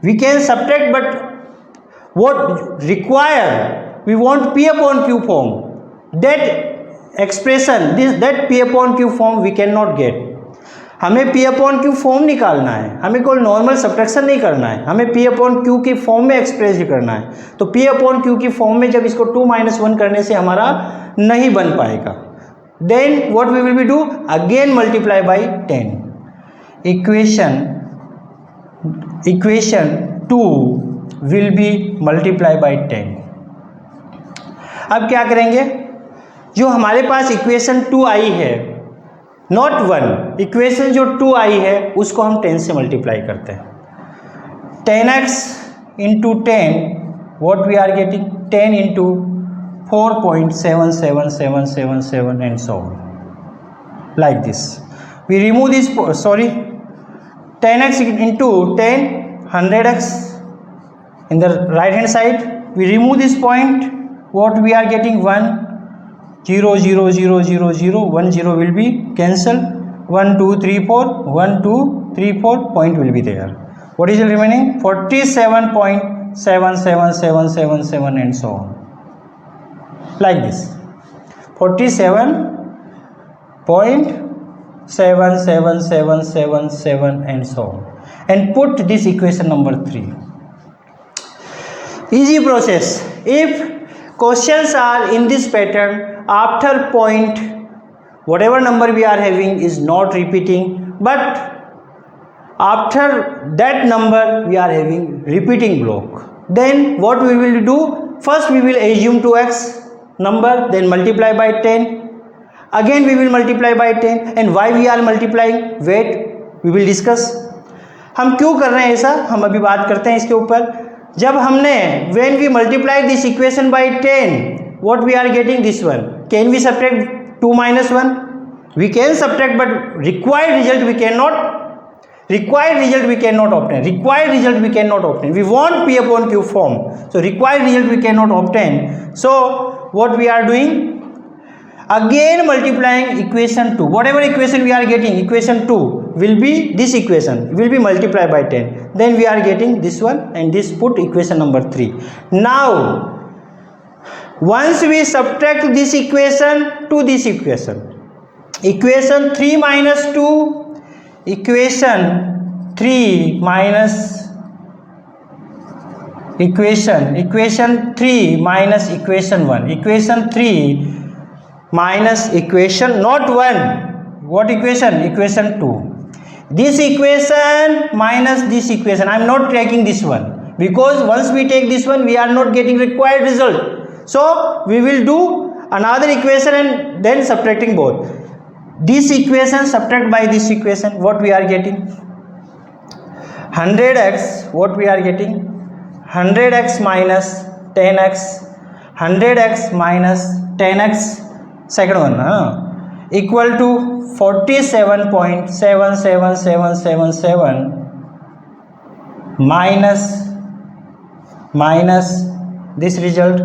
We can subtract, but what require, we want p upon q form. That expression, that p upon q form we cannot get. हमें p upon q form निकालना है, हमें कोई normal subtraction नहीं करना है, हमें p upon q की फॉर्म में एक्सप्रेस भी करना है. तो p upon q की फॉर्म में जब इसको 2 minus 1 करने से हमारा नहीं बन पाएगा. Then what we will be do? Again multiply by 10. Equation 2 will be multiply by 10. अब क्या करेंगे? जो हमारे पास इक्वेशन 2 आई है, नॉट 1, इक्वेशन जो 2 आई है उसको हम 10 से मल्टीप्लाई करते हैं. 10x into 10, what we are getting? 10 into 4.77777 and so on, like this. We remove this, sorry, 10x into 10, 100x in the right hand side. We remove this point, what we are getting? 1 0 0 0 0 0, 1 0 will be cancelled, 1 2 3 4, 1 2 3 4 point will be there. What is the remaining? 47.77777 and so on, like this. 47.77777 and so on, and put this equation number 3. Easy process. If questions are in this pattern, after point whatever number we are having is not repeating, but after that number we are having repeating block, then what we will do? First we will assume 2x number, then multiply by 10. Again we will multiply by 10. And why we are multiplying? Wait, we will discuss. हम क्यों कर रहे हैं ऐसा, हम अभी बात करते हैं इसके ऊपर. जब हमने when we multiply this equation by 10, what we are getting? This one. Can we subtract 2 minus 1? We can subtract, but required result we cannot obtain. We want p upon q form, so required result we cannot obtain. So what we are doing? Again multiplying equation 2. Whatever equation we are getting, equation 2 will be this equation, will be multiplied by 10. Then we are getting this one, and this, put equation number 3. Now once we subtract this equation to this equation, equation 3 minus 2, equation 3 minus equation 3 minus equation 1, equation 3 minus equation not 1, what equation? Equation 2. This equation minus this equation, I am not taking this one, because once we take this one we are not getting required result. So we will do another equation and then subtracting both. This equation subtract by this equation, what we are getting? 100x, what we are getting? 100x minus 10x, 100x minus 10x, second one, equal to 47.77777 minus this result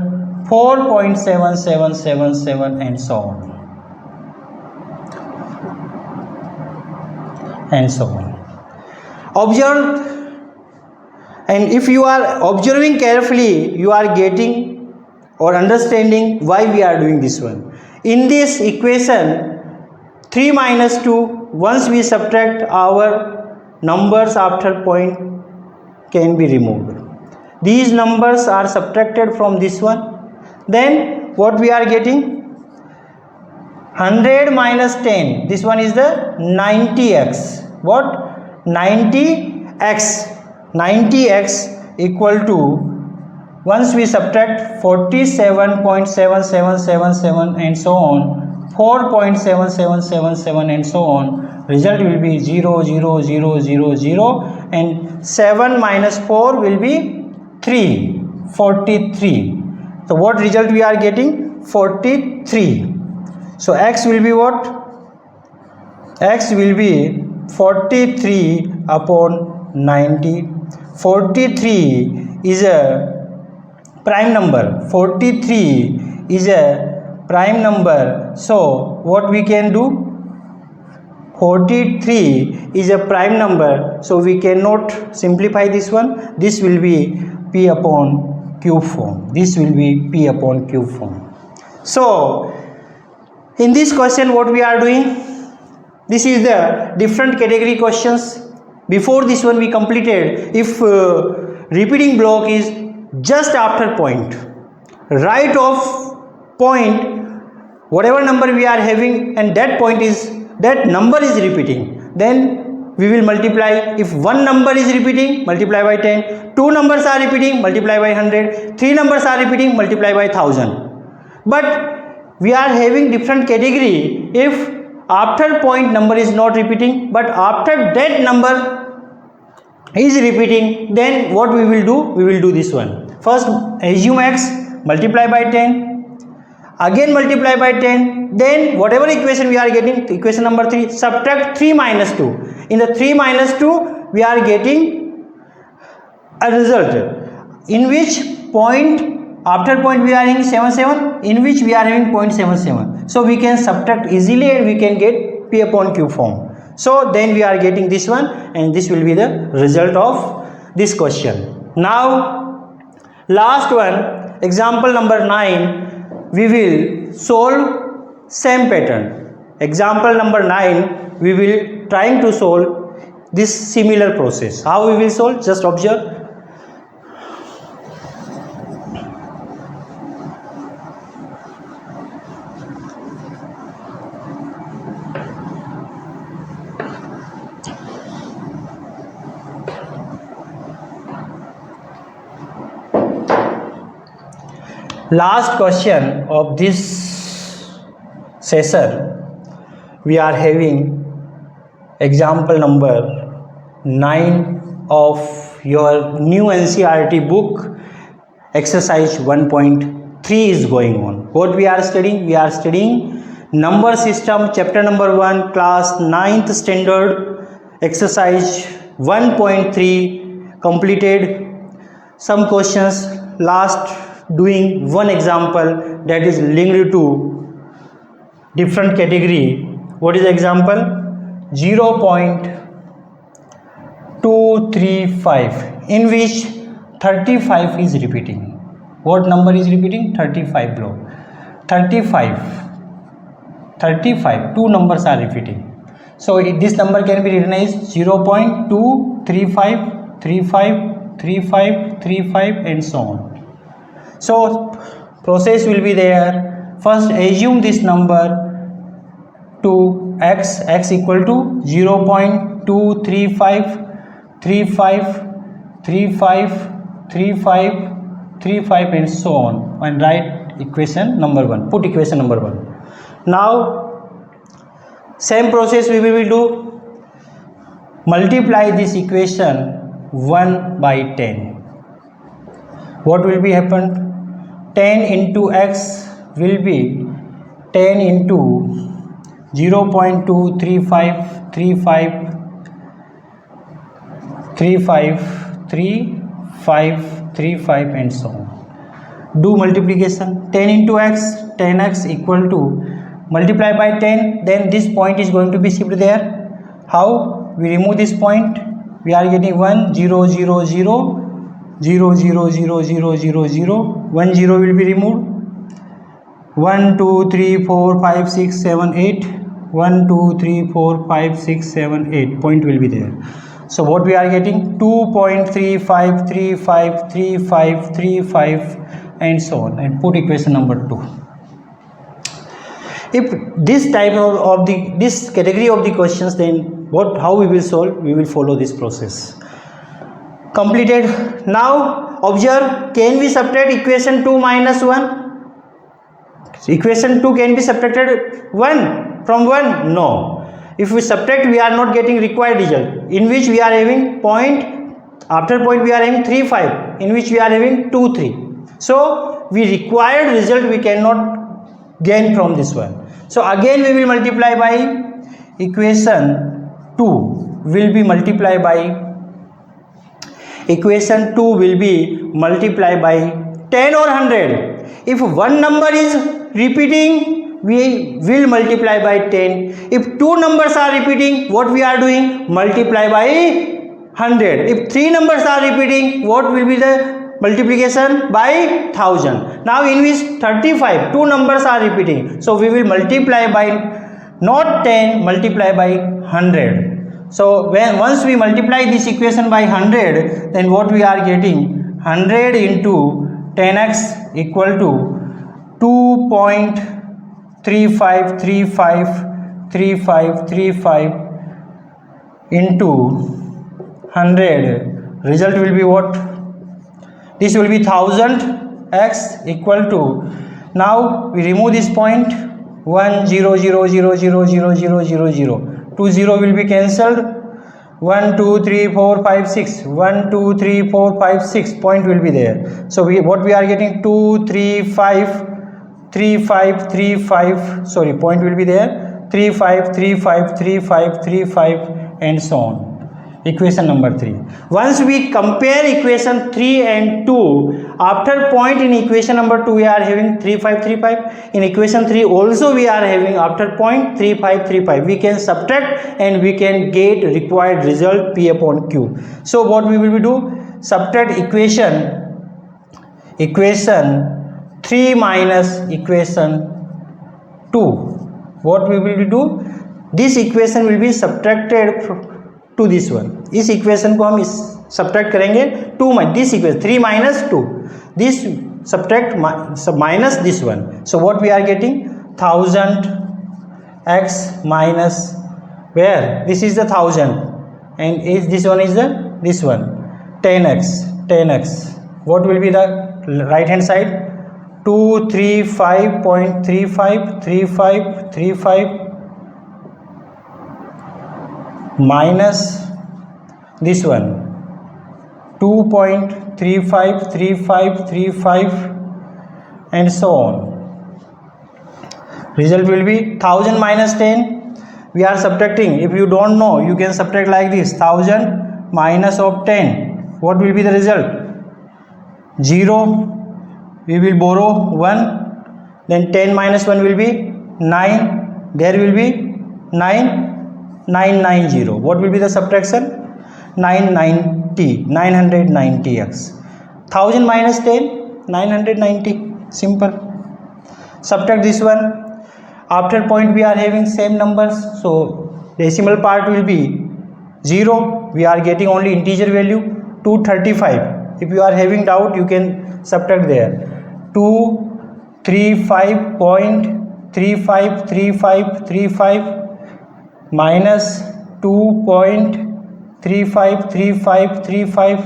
4.7777 and so on. Observe, and if you are observing carefully, you are getting or understanding why we are doing this one. In this equation 3 minus 2, once we subtract, our numbers after point can be removed. These numbers are subtracted from this one, then what we are getting? 100 minus 10, this one is the 90x. What? 90x equal to, once we subtract 47.7777 and so on, 4.7777 and so on, result will be 0 0 0 0 0, and 7 minus 4 will be 3, 43. So what result we are getting? 43. So x will be what? X will be 43 upon 90. 43 is a prime number. 43 is a prime number. So what we can do? 43 is a prime number, so we cannot simplify this one. This will be p upon q form. This will be p upon q form. So in this question, what we are doing? This is the different category questions. Before this one we completed, if repeating block is just after point, right of point, whatever number we are having, and that point is, that number is repeating, then we will multiply. If one number is repeating, multiply by 10. Two numbers are repeating, multiply by 100. Three numbers are repeating, multiply by 1000. But we are having different category. If after point number is not repeating, but after that number is repeating, then what we will do? We will do this one. First assume x, multiply by 10, again multiply by 10, then whatever equation we are getting, equation number 3, subtract 3 minus 2. In the 3 minus 2 we are getting a result in which point, after point we are having 77, in which we are having 0.77. So we can subtract easily and we can get p upon q form. So then we are getting this one, and this will be the result of this question. Now last one, example number 9, we will solve same pattern. Example number 9, we will trying to solve this similar process. How we will solve? Just observe. Last question of this session, we are having example number 9 of your new NCERT book. Exercise 1.3 is going on. What we are studying? We are studying number system, chapter number 1, class 9th standard, exercise 1.3 completed. Some questions last, doing one example that is linked to different category. What is the example? 0.235, in which 35 is repeating. What number is repeating? 35 below. 35, two numbers are repeating. So this number can be written as 0.235, 35, 35, 35 and so on. So process will be there. First assume this number to x equal to 0.235, 35, 35, 35, 35 and so on, and write equation number 1. Put equation number 1. Now same process we will do. Multiply this equation 1 by 10. What will be happened? 10 into x will be 10 into 0.235 and so on. Do multiplication. 10 into x, 10x equal to multiply by 10, then this point is going to be shipped there. How? We remove this point. We are getting 1 0 0 0 0 0 0 0 0 0. 1 0 will be removed. 1 2 3 4 5 6 7 8. 1 2 3 4 5 6 7 8. Point will be there. So what we are getting? 2.35353535 and so on, and put equation number 2. If this type of this category of the questions, then how we will solve? We will follow this process. Completed. Now observe, can we subtract equation 2 minus 1? Equation 2 can be subtracted 1 from 1? No. If we subtract, we are not getting required result, in which we are having point, after point we are having 3 5, in which we are having 2 3. So we required result we cannot gain from this one. So again we will multiply by equation 2 will be multiplied by equation 2 will be multiplied by 10 or 100. If one number is repeating, we will multiply by 10. If two numbers are repeating, what we are doing? Multiply by 100. If three numbers are repeating, what will be the multiplication? By 1000. Now in which 35, two numbers are repeating, so we will multiply by not 10, multiply by 100. So once we multiply this equation by 100, then what we are getting? 100 into 10x equal to 2.35353535 into 100. Result will be what? This will be 1000 x equal to, now we remove this point, 1 0 0 0 0 0 0 0 0, 2 0 will be cancelled, 1 2 3 4 5 6, 1 2 3 4 5 6, point will be there. So what we are getting? 2 3 5 3 5 3 5, sorry, point will be there, 3 5 3 5 3 5 3 5 and so on. Equation number 3. Once we compare equation 3 and 2, after point in equation number 2 we are having 3 5 3 5. In equation 3 also we are having after point 3 5 3 5. We can subtract and we can get required result P upon Q. So what we will do? Subtract equation 3 minus equation 2. What we will do? This equation will be subtracted to this one. इस equation को हम subtract करेंगे 2 minus this equation 3 minus 2. This subtract minus this one. So what we are getting? 1000 x minus where? This is the 1000 and this one is this one 10x. What will be the right hand side? 235.353535 minus this one 2.353535 and so on. Result will be 1000 minus 10. We are subtracting. If you don't know, you can subtract like this: 1000 minus of 10. What will be the result? 0. We will borrow 1. Then 10 minus 1 will be 9. There will be 990. What will be the subtraction? 990x. 1000 minus 10, 990. Simple. Subtract this one. After point we are having same numbers, so decimal part will be 0. We are getting only integer value 235. If you are having doubt, you can subtract there. 235.353535 minus 2.353535.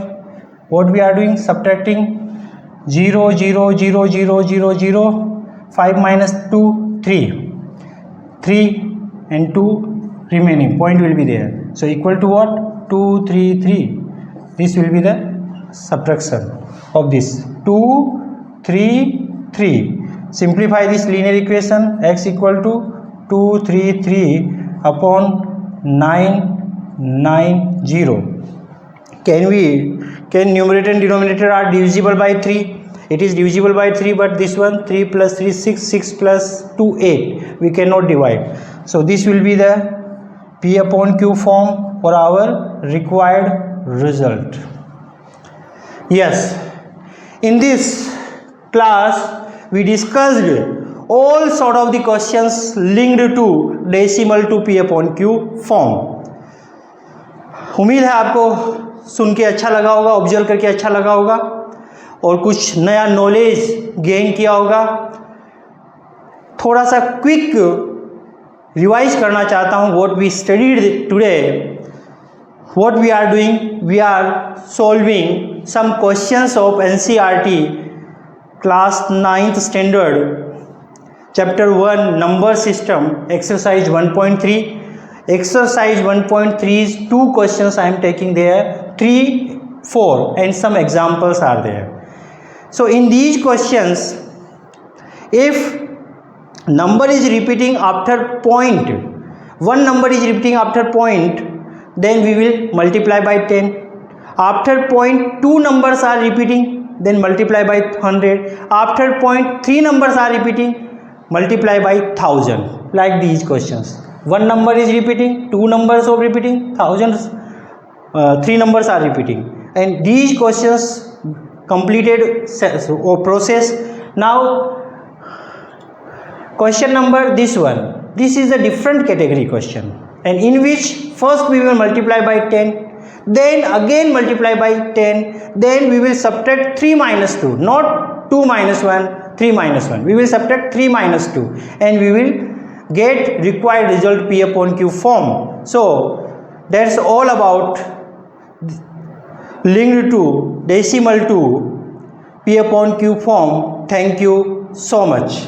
What we are doing? Subtracting 0 0 0 0 0 0. 5 minus 2, 3 and 2 remaining, point will be there. So equal to what? 2 3 3. This will be the subtraction of this 2 3 3. simplify this linear equation. X equal to 233 upon 990. Can numerator and denominator are divisible by 3? It is divisible by 3, but this one 3 plus 3 6, 6 plus 2 8. We cannot divide. So this will be the P upon Q form for our required result. Yes, in this class we discussed all sort of the questions linked to decimal to P upon Q form. उम्मीद है आपको सुन के अच्छा लगा होगा, observe करके अच्छा लगा होगा और कुछ नया नॉलेज गेन किया होगा. थोड़ा सा क्विक रिवाइज करना चाहता हूँ what we studied today. What we are doing, we are solving some questions of NCERT class 9th standard chapter 1 number system exercise 1.3. Exercise 1.3 is 2 questions I am taking there, 3, 4 and some examples are there. So in these questions, if number is repeating after point, one number is repeating after point, then we will multiply by 10. After point 2 numbers are repeating, then multiply by 100. After point 3 numbers are repeating, multiply by 1000. Like these questions. One number is repeating, 2 numbers are repeating, thousands, 3 numbers are repeating, and these questions completed process. Now question number this one, this is a different category question, and in which first we will multiply by 10, then again multiply by 10, then we will subtract 3 minus 2, not 2 minus 1, 3 minus 1. We will subtract 3 minus 2 and we will get required result P upon Q form. So that's all about linked to decimal to P upon Q form. Thank you so much.